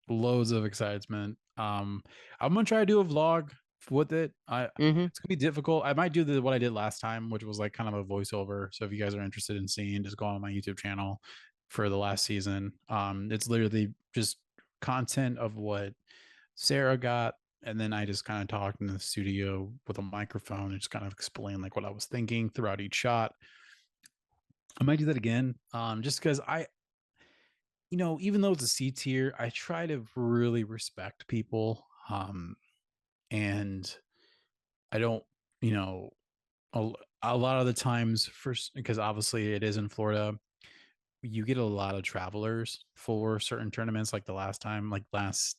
Speaker 1: loads of excitement. I'm gonna try to do a vlog with it. It's gonna be difficult. I might do what I did last time, which was like kind of a voiceover. So if you guys are interested in seeing, just go on my YouTube channel for the last season. It's literally just content of what Sarah got, and then I just kind of talked in the studio with a microphone and just kind of explain like what I was thinking throughout each shot. I might do that again, just because even though it's a C tier, I try to really respect people, and I don't, you know, a, a lot of the times, first because obviously it is in Florida, you get a lot of travelers for certain tournaments. Like the last time, like last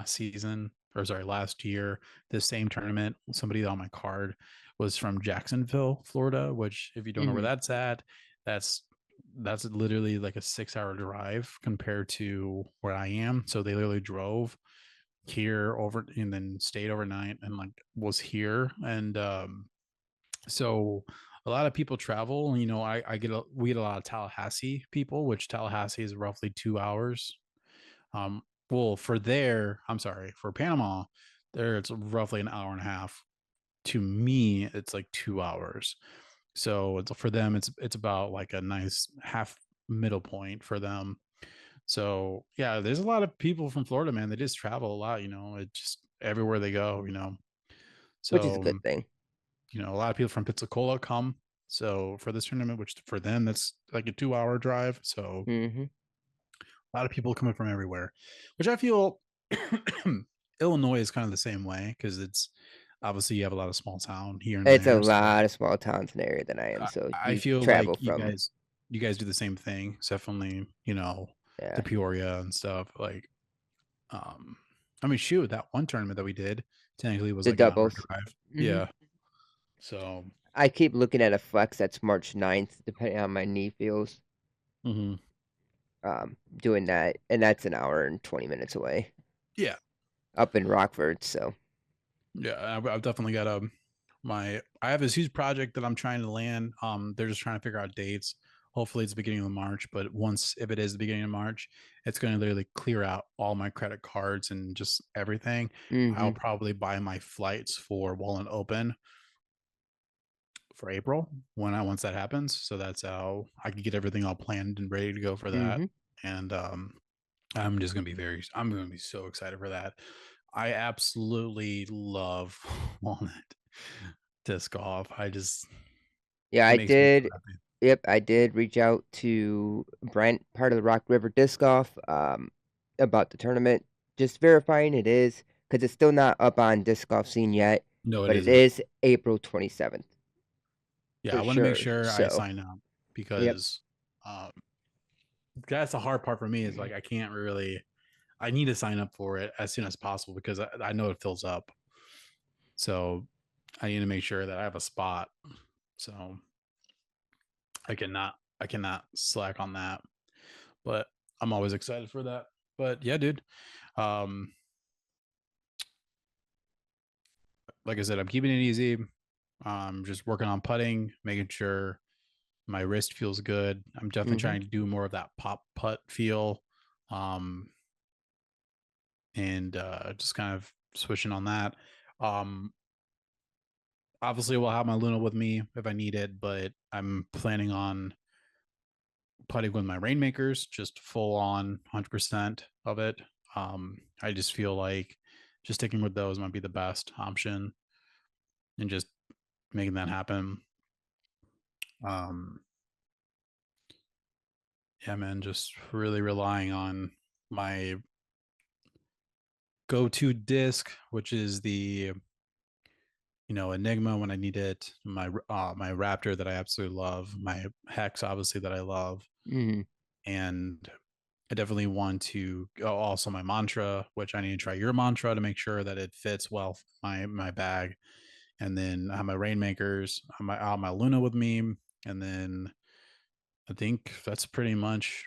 Speaker 1: season, or sorry, last year, the same tournament, somebody on my card was from Jacksonville, Florida, which if you don't know where
Speaker 2: Mm-hmm.
Speaker 1: that's at, that's that's literally like a 6 hour drive compared to where I am. So they literally drove here over and then stayed overnight and like was here. And so a lot of people travel. We get a lot of Tallahassee people, which Tallahassee is roughly 2 hours. Well, for Panama, there it's roughly an hour and a half. To me, it's like 2 hours. So for them, it's about like a nice half middle point for them. So yeah, there's a lot of people from Florida, man. They just travel a lot. It just everywhere they go.
Speaker 2: Which is a
Speaker 1: So
Speaker 2: good thing.
Speaker 1: a lot of people from Pensacola come. So for this tournament, which for them that's like a 2 hour drive. So
Speaker 2: Mm-hmm.
Speaker 1: a lot of people coming from everywhere, which I feel Illinois is kind of the same way because it's obviously you have a lot of small town here and
Speaker 2: It's a
Speaker 1: there. So
Speaker 2: lot of small towns in the area than I am, so
Speaker 1: I
Speaker 2: you
Speaker 1: feel like
Speaker 2: travel from
Speaker 1: you guys do the same thing. It's definitely, the
Speaker 2: yeah
Speaker 1: Peoria and stuff. Like, um, I mean, shoot, that one tournament that we did technically was
Speaker 2: the
Speaker 1: like an hour
Speaker 2: doubles.
Speaker 1: drive.
Speaker 2: Mm-hmm.
Speaker 1: Yeah. So,
Speaker 2: I keep looking at a flex that's March 9th, depending on how my knee feels.
Speaker 1: mhm.
Speaker 2: Doing that, and that's an hour and 20 minutes away,
Speaker 1: Yeah.
Speaker 2: up in Rockford. So,
Speaker 1: Yeah. I've definitely got I have this huge project that I'm trying to land. They're just trying to figure out dates. Hopefully it's the beginning of March, but if it is the beginning of March, it's going to literally clear out all my credit cards and just everything. I'll
Speaker 2: mm-hmm.
Speaker 1: probably buy my flights for Wallen Open for April once that happens. So that's how I can get everything all planned and ready to go for that.
Speaker 2: Mm-hmm.
Speaker 1: And I'm gonna be so excited for that. I absolutely love Walnut disc golf.
Speaker 2: Yeah,
Speaker 1: It
Speaker 2: I
Speaker 1: makes me so
Speaker 2: did.
Speaker 1: happy.
Speaker 2: Yep, I did reach out to Brent, part of the Rock River Disc Golf, about the tournament, just verifying it is, because it's still not up on Disc Golf Scene yet,
Speaker 1: No, it
Speaker 2: but it
Speaker 1: isn't.
Speaker 2: is April 27th
Speaker 1: Yeah,
Speaker 2: for
Speaker 1: I want to make
Speaker 2: sure.
Speaker 1: sure I
Speaker 2: So,
Speaker 1: sign up
Speaker 2: yep.
Speaker 1: because um, that's the hard part for me is like I can't really. I need to sign up for it as soon as possible because I know it fills up. So I need to make sure that I have a spot. So I cannot slack on that. But I'm always excited for that. But yeah, dude. Um, like I said, I'm keeping it easy. Just working on putting, making sure my wrist feels good. I'm definitely
Speaker 2: Mm-hmm.
Speaker 1: trying to do more of that pop putt feel. Um, and just kind of switching on that. Um, obviously, we'll have my Luna with me if I need it, but I'm planning on putting with my Rainmakers, just full on 100% of it. I just feel like just sticking with those might be the best option and just making that happen. Um, yeah, man, just really relying on my go-to disc, which is the Enigma when I need it, my Raptor that I absolutely love, my Hex obviously that I love,
Speaker 2: Mm-hmm.
Speaker 1: and I definitely want to also my Mantra, which I need to try your Mantra to make sure that it fits well my bag, and then I have my Rainmakers, I have my Luna with me, and then I think that's pretty much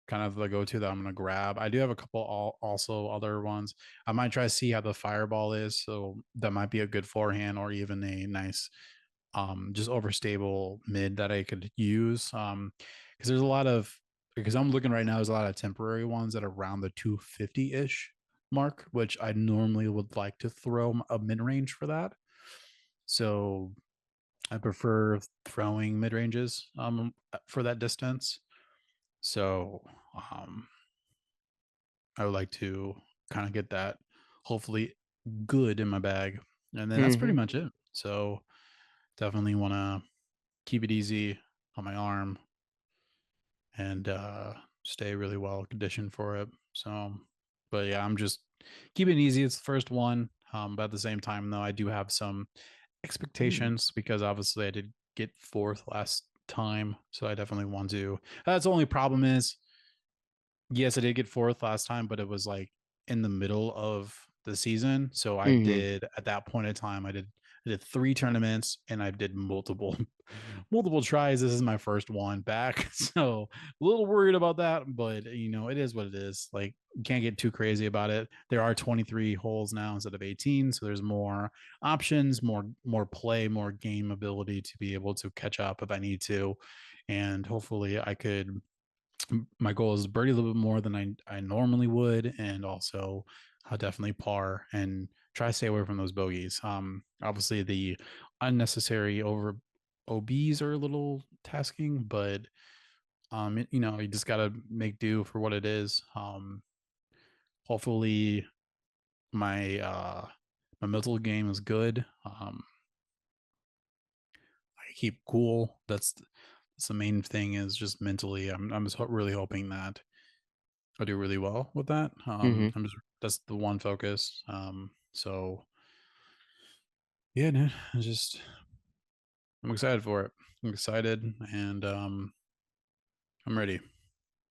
Speaker 1: kind of the go-to that I'm gonna grab. I do have a couple also other ones. I might try to see how the fireball is, so that might be a good forehand or even a nice just overstable mid that I could use. Because there's a lot of because I'm looking right now, there's a lot of temporary ones that are around the 250-ish mark, which I normally would like to throw a mid-range for that. So I prefer throwing mid ranges for that distance. So I would like to kind of get that hopefully good in my bag. And then that's pretty
Speaker 2: Mm-hmm.
Speaker 1: much it. So definitely want to keep it easy on my arm and stay really well conditioned for it. So, but yeah, I'm just keeping it easy. It's the first one. But at the same time, though, I do have some expectations because obviously I did get fourth last time. So I definitely want to. That's the only problem is yes, I did get fourth last time, but it was like in the middle of the season. So I
Speaker 2: Mm-hmm.
Speaker 1: did at that point in time, I did 3 tournaments and I did multiple tries. This is my first one back. So a little worried about that, but you know, it is what it is. Like you can't get too crazy about it. There are 23 holes now instead of 18. So there's more options, more play, more game ability to be able to catch up if I need to. And hopefully I could my goal is to birdie a little bit more than I normally would, and also definitely par and try to stay away from those bogeys. Obviously the unnecessary over OBs are a little tasking, but you know, you just gotta make do for what it is. Hopefully my my mental game is good. I keep cool. That's the main thing is just mentally. I'm just really hoping that I do really well with that.
Speaker 2: Mm-hmm.
Speaker 1: I'm just that's the one focus. So yeah, man, I'm excited for it. I'm excited and I'm ready.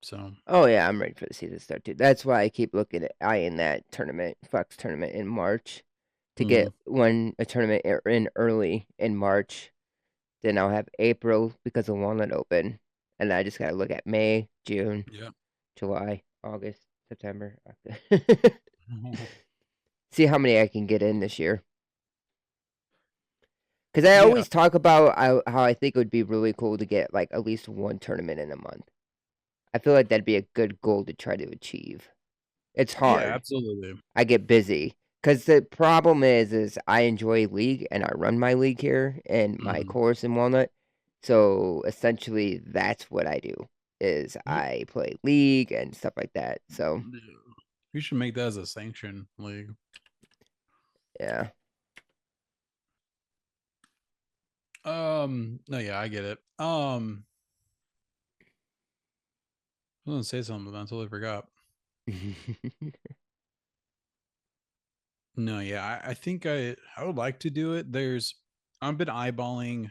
Speaker 1: So
Speaker 2: Oh yeah, I'm ready for the season to start too. That's why I keep looking at eyeing that tournament, Fox tournament in March, to
Speaker 1: mhm.
Speaker 2: get a tournament in early in March. Then I'll have April because of Walnut Open, and I just gotta look at May, June,
Speaker 1: Yeah.
Speaker 2: July, August, September. See how many I can get in this year. Because I
Speaker 1: Yeah.
Speaker 2: always talk about how I think it would be really cool to get like at least one tournament in a month. I feel like that'd be a good goal to try to achieve. It's
Speaker 1: Yeah,
Speaker 2: hard.
Speaker 1: absolutely.
Speaker 2: I get busy. Because the problem is I enjoy league and I run my league here in my
Speaker 1: Mhm.
Speaker 2: course in Walnut. So essentially that's what I do is
Speaker 1: You,
Speaker 2: I play league and stuff like that. So
Speaker 1: you should make that as a sanction league.
Speaker 2: yeah.
Speaker 1: No, yeah, I get it. I was gonna say something, but I totally forgot. No, yeah, I think I would like to do it. I've been eyeballing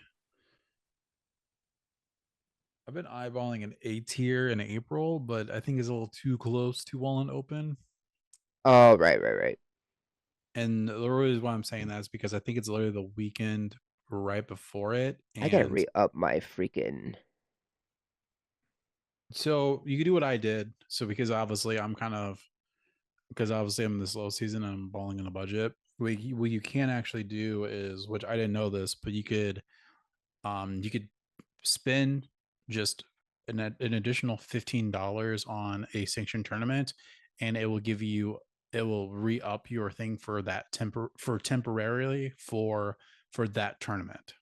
Speaker 1: I've been eyeballing an A tier in April, but I think it's a little too close to Walnut Open.
Speaker 2: Oh, right.
Speaker 1: And the reason why I'm saying that is because I think it's literally the weekend right before it.
Speaker 2: I gotta
Speaker 1: And
Speaker 2: re-up my freaking
Speaker 1: so you could do what I did. So because obviously I'm in this low season and I'm balling in a budget. What you can actually do is, which I didn't know this, but you could spend just an additional $15 on a sanctioned tournament, and it will re-up your thing for that temporarily for that tournament.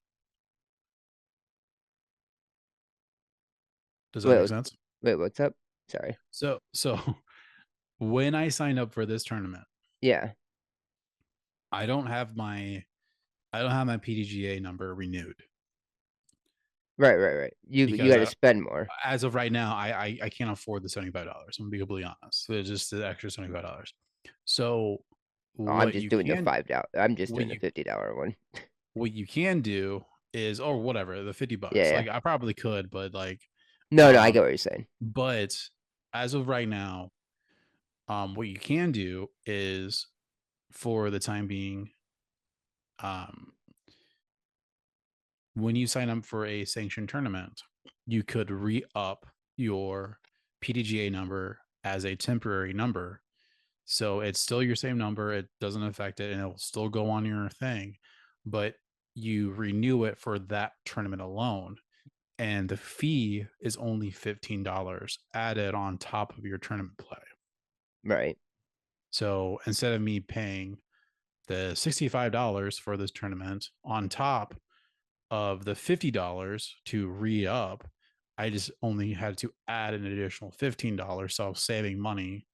Speaker 1: Does that make
Speaker 2: wait,
Speaker 1: sense?
Speaker 2: wait, what's up? Sorry.
Speaker 1: So when I signed up for this tournament,
Speaker 2: Yeah.
Speaker 1: I don't have my I don't have my PDGA number renewed
Speaker 2: Right. You
Speaker 1: because
Speaker 2: gotta spend more.
Speaker 1: as of right now, I can't afford the $75. I'm gonna be completely honest. So it's just the extra $75. So
Speaker 2: Oh, I'm
Speaker 1: what
Speaker 2: just
Speaker 1: you
Speaker 2: doing the
Speaker 1: can
Speaker 2: $5. I'm just
Speaker 1: what
Speaker 2: doing the
Speaker 1: you
Speaker 2: $50 one.
Speaker 1: what you can do is or whatever the $50.
Speaker 2: Yeah.
Speaker 1: Like I probably could, but like
Speaker 2: No, I
Speaker 1: um
Speaker 2: get what you're saying.
Speaker 1: but as of right now, what you can do is for the time being, um when you sign up for a sanctioned tournament, you could re-up your PDGA number as a temporary number. So it's still your same number. It doesn't affect it and it'll still go on your thing, but you renew it for that tournament alone. And the fee is only $15 added on top of your tournament play.
Speaker 2: Right.
Speaker 1: So instead of me paying the $65 for this tournament on top of the $50 to re up, I just only had to add an additional $15, so I was saving money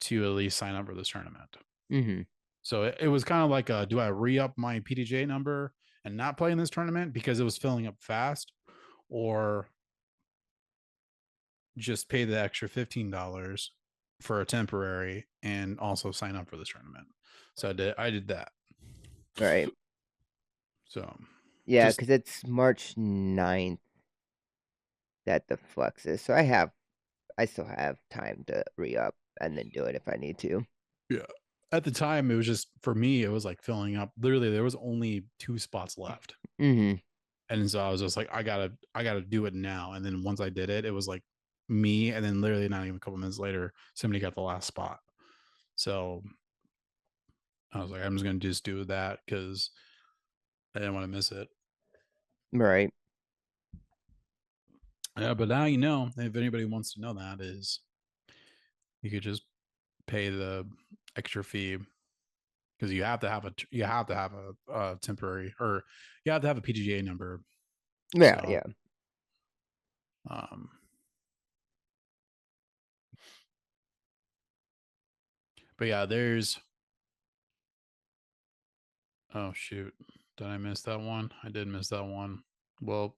Speaker 1: to at least sign up for this tournament.
Speaker 2: Mm-hmm.
Speaker 1: So it was kind of like, do I re-up my PDJ number and not play in this tournament because it was filling up fast, or just pay the extra $15 for a temporary and also sign up for this tournament? So I did that.
Speaker 2: Right.
Speaker 1: So
Speaker 2: Yeah,
Speaker 1: just
Speaker 2: because it's March 9th that the Flux is. So I still have time to re-up and then do it if I need to.
Speaker 1: yeah. At the time, it was just, for me, it was like filling up. Literally, there was only 2 spots left.
Speaker 2: Mm-hmm.
Speaker 1: And so I was just like, I gotta do it now. And then once I did it, it was like me, and then literally not even a couple minutes later, somebody got the last spot. So I was like, I'm just gonna just do that because I didn't want to miss it.
Speaker 2: Right.
Speaker 1: Yeah, but now you know. If anybody wants to know, that is, you could just pay the extra fee, because you have to have a temporary, or you have to have a PGA number.
Speaker 2: Yeah,
Speaker 1: So
Speaker 2: yeah.
Speaker 1: um but yeah, there's, oh shoot, did I miss that one? I did miss that one. Well,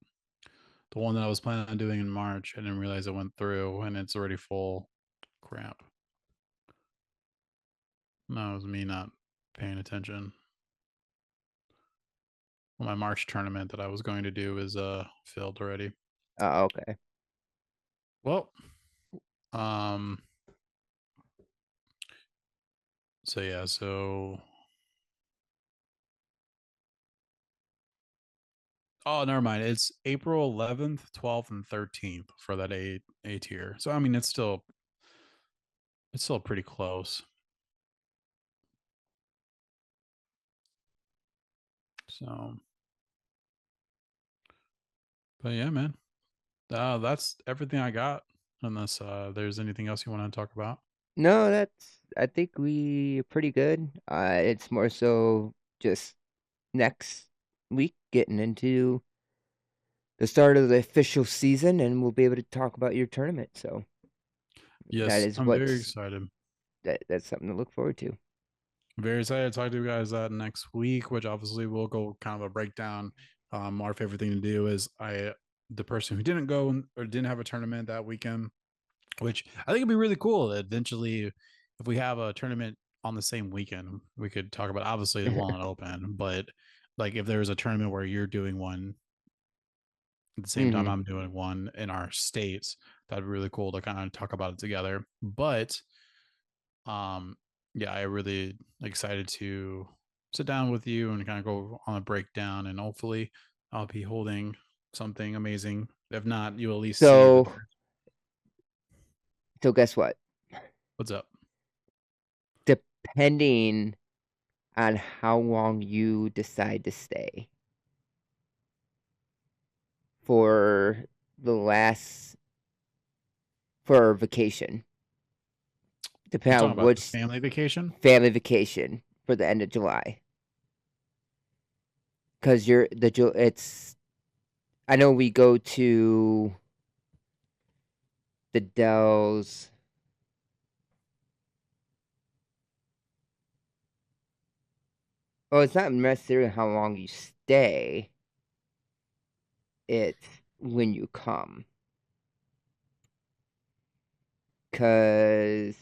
Speaker 1: the one that I was planning on doing in March, I didn't realize it went through and it's already full. Crap. No, it was me not paying attention. Well, my March tournament that I was going to do is filled already.
Speaker 2: Oh, okay.
Speaker 1: Well, um so yeah, so, oh, never mind. It's April 11th, 12th, and 13th for that A tier. So I mean, it's still pretty close. So, but yeah, man, that's everything I got. Unless there's anything else you want to talk about.
Speaker 2: No, I think we are pretty good. It's more so just next week getting into the start of the official season, and we'll be able to talk about your tournament. So that
Speaker 1: Yes,
Speaker 2: is
Speaker 1: I'm very excited.
Speaker 2: that's something to look forward to.
Speaker 1: Very excited to talk to you guys next week, which obviously we'll go kind of a breakdown. Our favorite thing to do is, the person who didn't go or didn't have a tournament that weekend, which I think it'd be really cool eventually, if we have a tournament on the same weekend. We could talk about, obviously, the Walnut Open, but like if there's a tournament where you're doing one at the same time
Speaker 2: Hmm.
Speaker 1: I'm doing one in our states, that'd be really cool to kind of talk about it together. But um yeah, I really excited to sit down with you and kind of go on a breakdown, and hopefully I'll be holding something amazing. If not, you'll at least see that
Speaker 2: So
Speaker 1: there's,
Speaker 2: so guess what?
Speaker 1: what's up.
Speaker 2: Depending on how long you decide to stay for the last for vacation,
Speaker 1: You're
Speaker 2: depending
Speaker 1: talking
Speaker 2: on
Speaker 1: about the
Speaker 2: which
Speaker 1: family vacation?
Speaker 2: family vacation for the end of July, because it's. I know we go to the Dells. Well, it's not necessarily how long you stay. It's when you come. Because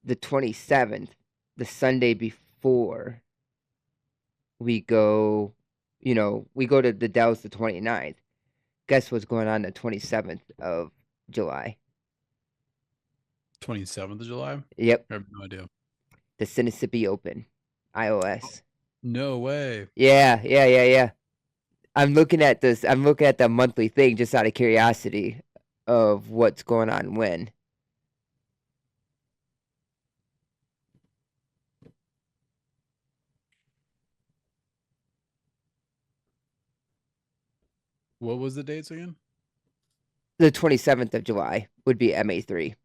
Speaker 2: the 27th, the Sunday before, we go, we go to the Dells the 29th. Guess what's going on the 27th of July?
Speaker 1: 27th of July?
Speaker 2: Yep,
Speaker 1: I have no idea.
Speaker 2: the Mississippi Open, iOS.
Speaker 1: No way.
Speaker 2: Yeah, yeah, yeah, yeah. I'm looking at this. I'm looking at the monthly thing just out of curiosity of what's going on when.
Speaker 1: What was the dates again?
Speaker 2: The 27th of July would be MA3.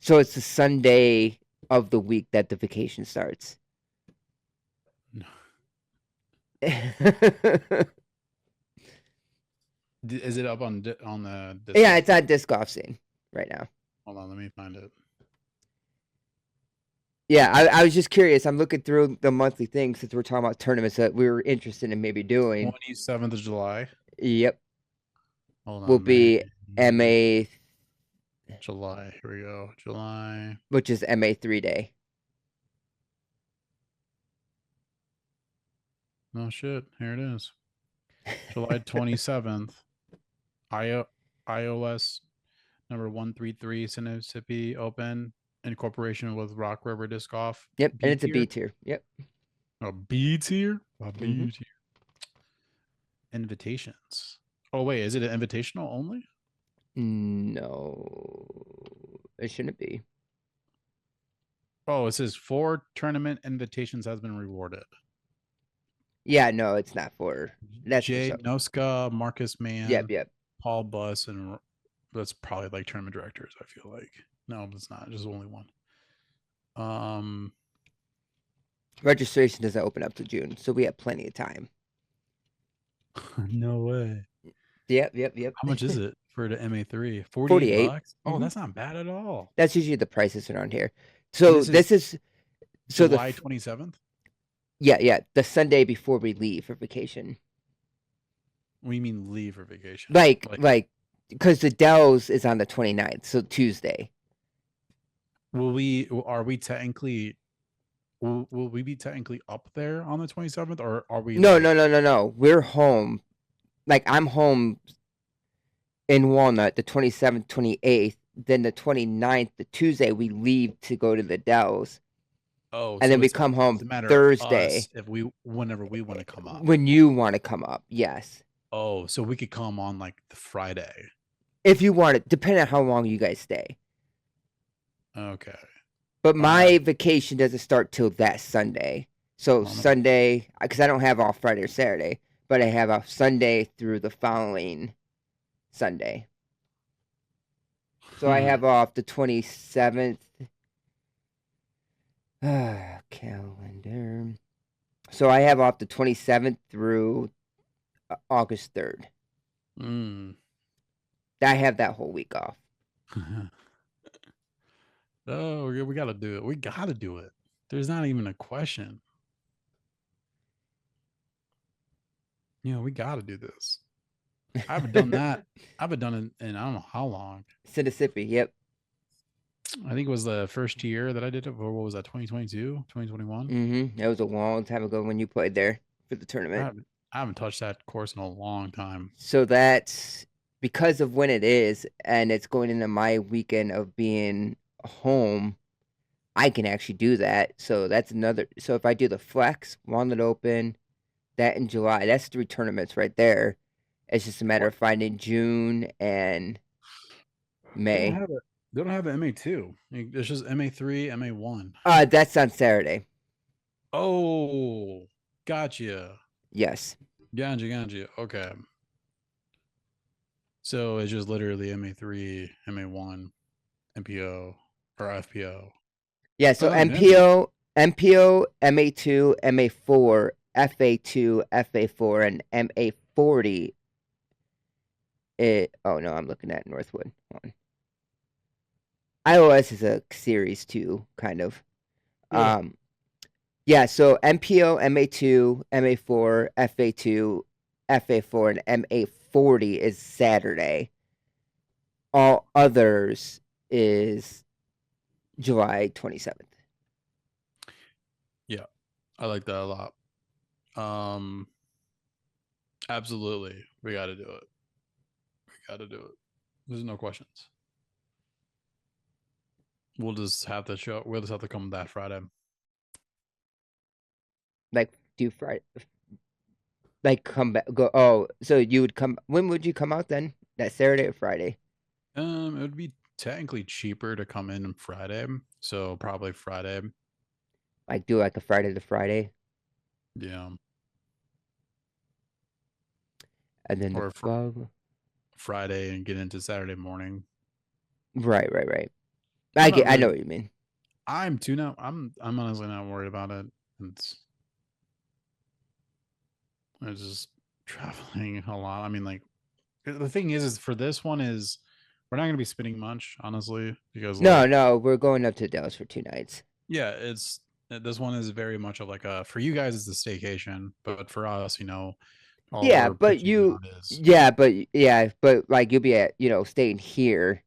Speaker 2: So it's the Sunday of the week that the vacation starts.
Speaker 1: No. Is it up on the disc
Speaker 2: Yeah,
Speaker 1: golf?
Speaker 2: it's on disc golf scene right now.
Speaker 1: Hold on, let me find it.
Speaker 2: Yeah, I was just curious. I'm looking through the monthly things since we're talking about tournaments that we were interested in maybe doing.
Speaker 1: 27th of July.
Speaker 2: Yep,
Speaker 1: Hold
Speaker 2: will
Speaker 1: on, May.
Speaker 2: be MA,
Speaker 1: July. Here we go. July.
Speaker 2: which is MA 3 day.
Speaker 1: No shit. Here it is. July 27th. iOS number 133 Mississippi Open in cooperation with Rock River Disc Golf.
Speaker 2: Yep,
Speaker 1: B
Speaker 2: and it's a B
Speaker 1: tier.
Speaker 2: tier. Yep.
Speaker 1: A B tier. A B
Speaker 2: Mhm.
Speaker 1: tier. Invitations. Oh wait, is it an invitational only?
Speaker 2: No, it shouldn't be.
Speaker 1: Oh, it says 4 tournament invitations has been rewarded.
Speaker 2: Yeah, no, it's not for. That's for
Speaker 1: Jay
Speaker 2: some.
Speaker 1: Noska, Marcus Mann,
Speaker 2: Yep.
Speaker 1: Paul Buss, and that's probably like tournament directors. I feel like no, it's not. Just only one.
Speaker 2: Registration doesn't open up to June, so we have plenty of time.
Speaker 1: No way.
Speaker 2: Yep.
Speaker 1: How much is it for the MA3?
Speaker 2: 48.
Speaker 1: $48. Oh, that's not bad at all.
Speaker 2: That's usually the prices around here. So this is so
Speaker 1: July 27th.
Speaker 2: Yeah, the Sunday before we leave for vacation.
Speaker 1: What do you mean leave for vacation?
Speaker 2: Like because the Dells is on the 29th, so Tuesday.
Speaker 1: Will we technically will we be technically up there on the 27th, or are we
Speaker 2: No. We're home. Like I'm home in Walnut the 27th, 28th, then the 29th, the Tuesday we leave to go to the Dells.
Speaker 1: Oh,
Speaker 2: and then we come home Thursday.
Speaker 1: If whenever we want to come up.
Speaker 2: When you want to come up, yes.
Speaker 1: Oh, so we could come on like the Friday.
Speaker 2: If you want it, depending on how long you guys stay.
Speaker 1: Okay.
Speaker 2: But my vacation doesn't start till that Sunday. So Sunday, because I don't have off Friday or Saturday, but I have off Sunday through the following Sunday. So I have off the 27th. Calendar. So I have off the 27th through August 3rd. I have that whole week off.
Speaker 1: Oh, we got to do it. We got to do it. There's not even a question. We got to do this. I haven't done that. I haven't done it in I don't know how long.
Speaker 2: Mississippi, yep.
Speaker 1: I think it was the first year that I did it. Or what was that, 2022, 2021?
Speaker 2: Mm-hmm. That was a long time ago when you played there for the tournament.
Speaker 1: I haven't touched that course in a long time.
Speaker 2: So that's because of when it is, and it's going into my weekend of being home, I can actually do that. So that's another. So if I do the Flex, Walnut Open, that in July, that's 3 tournaments right there. It's just a matter of finding June and May.
Speaker 1: They don't have an MA2. It's just MA3, MA1.
Speaker 2: That's on Saturday.
Speaker 1: Oh, gotcha.
Speaker 2: Yes.
Speaker 1: Gotcha. Okay. So it's just literally MA3, MA1, MPO, or FPO.
Speaker 2: Yeah, so MPO, MA2, MA4, FA2, FA4, and MA40. Oh no, I'm looking at Northwood. Hold on. iOS is a series too, kind of. Yeah, so MPO, MA2, MA4, FA2, FA4, and MA40 is Saturday. All others is July 27th.
Speaker 1: Yeah, I like that a lot. Absolutely. We got to do it. There's no questions. We'll just have to come that Friday.
Speaker 2: Like do Friday. Like come back go oh, so you would come when would you come out then? That Saturday or Friday?
Speaker 1: It would be technically cheaper to come in on Friday, so probably Friday.
Speaker 2: Like do like a Friday to Friday.
Speaker 1: Yeah.
Speaker 2: And then
Speaker 1: or Friday and get into Saturday morning.
Speaker 2: Right. I know what you mean.
Speaker 1: I'm honestly not worried about it. It's just traveling a lot. I mean, like the thing is for this one is we're not going to be spending much, honestly, because like
Speaker 2: No, we're going up to Dallas for 2 nights.
Speaker 1: yeah, it's this one is very much of like a for you guys it's a staycation, but for us, all
Speaker 2: Yeah,
Speaker 1: we're
Speaker 2: but
Speaker 1: pitching
Speaker 2: you,
Speaker 1: out is
Speaker 2: yeah, but like you'll be at, staying here,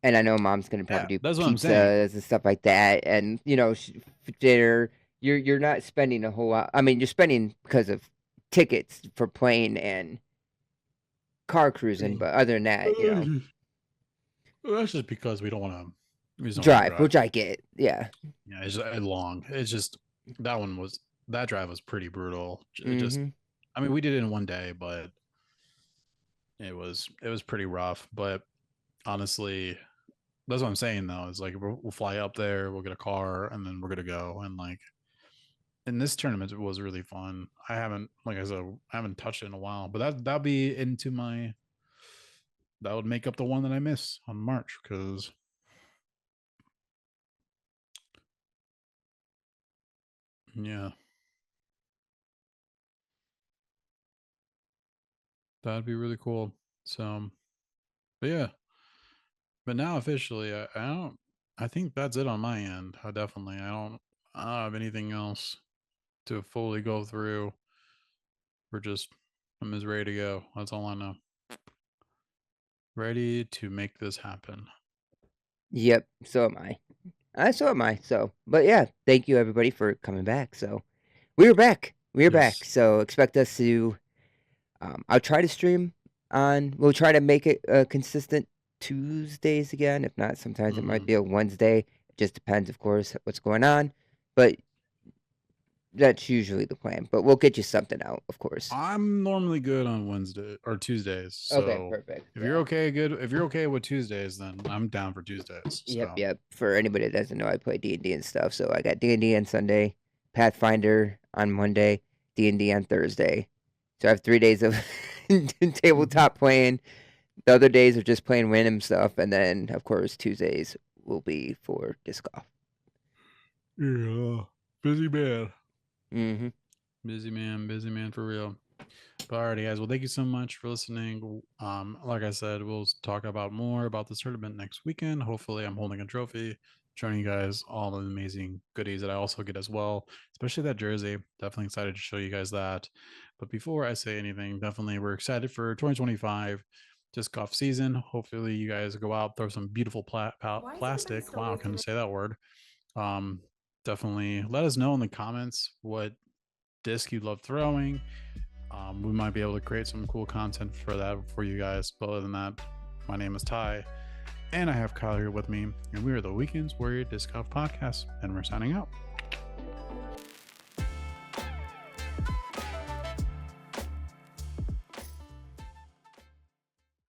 Speaker 2: and I know mom's gonna
Speaker 1: yeah,
Speaker 2: probably do
Speaker 1: that's what I'm saying.
Speaker 2: pizzas and stuff like that, and for dinner. You're not spending a whole lot. I mean, you're spending because of tickets for plane and car cruising, but other than that,
Speaker 1: Well, that's just because we just don't want to
Speaker 2: drive,
Speaker 1: drive.
Speaker 2: which I get. Yeah.
Speaker 1: Yeah, it's just long. It's just that drive was pretty brutal. It just,
Speaker 2: Mm-hmm.
Speaker 1: I mean, we did it in one day, but it was pretty rough. But honestly, that's what I'm saying though. Is like we'll fly up there, we'll get a car, and then we're gonna go. And like in this tournament, it was really fun. I haven't, like I said, I haven't touched it in a while, but that'll be into my that would make up the one that I miss on March because yeah, that'd be really cool. So, but yeah, but now officially, I don't. I think that's it on my end. I don't have anything else to fully go through. I'm just ready to go. That's all I know. Ready to make this happen.
Speaker 2: Yep. So am I. So am I. So, but yeah, thank you everybody for coming back. So, we are back. We are back.
Speaker 1: Yes.
Speaker 2: So expect us to. I'll try to stream on. We'll try to make it consistent Tuesdays again. If not, sometimes it might
Speaker 1: Mm-hmm.
Speaker 2: be a Wednesday. It just depends, of course, what's going on. But that's usually the plan. But we'll get you something out, of course.
Speaker 1: I'm normally good on Wednesday or Tuesdays.
Speaker 2: Okay,
Speaker 1: So
Speaker 2: perfect.
Speaker 1: if you're
Speaker 2: Yeah.
Speaker 1: okay, good. If you're okay with Tuesdays, then I'm down for Tuesdays.
Speaker 2: Yep,
Speaker 1: So
Speaker 2: yep. For anybody that doesn't know, I play D&D and stuff. So I got D&D on Sunday, Pathfinder on Monday, D&D on Thursday. So I have 3 days of tabletop playing. The other days are just playing random stuff, and then of course Tuesdays will be for disc golf.
Speaker 1: yeah, busy man.
Speaker 2: Mm-hmm.
Speaker 1: Busy man for real. But alrighty, guys. Well, thank you so much for listening. Like I said, we'll talk about more about this tournament next weekend. Hopefully, I'm holding a trophy, showing you guys all the amazing goodies that I also get as well, especially that jersey. Definitely excited to show you guys that. But before I say anything, definitely we're excited for 2025 disc golf season. Hopefully, you guys go out, throw some beautiful plastic. Wow, couldn't say that word. Um, definitely let us know in the comments what disc you love throwing. We might be able to create some cool content for that for you guys. But other than that, my name is Ty, and I have Kyle here with me, and we are the Weekends Warrior Disc Golf Podcast, and we're signing out.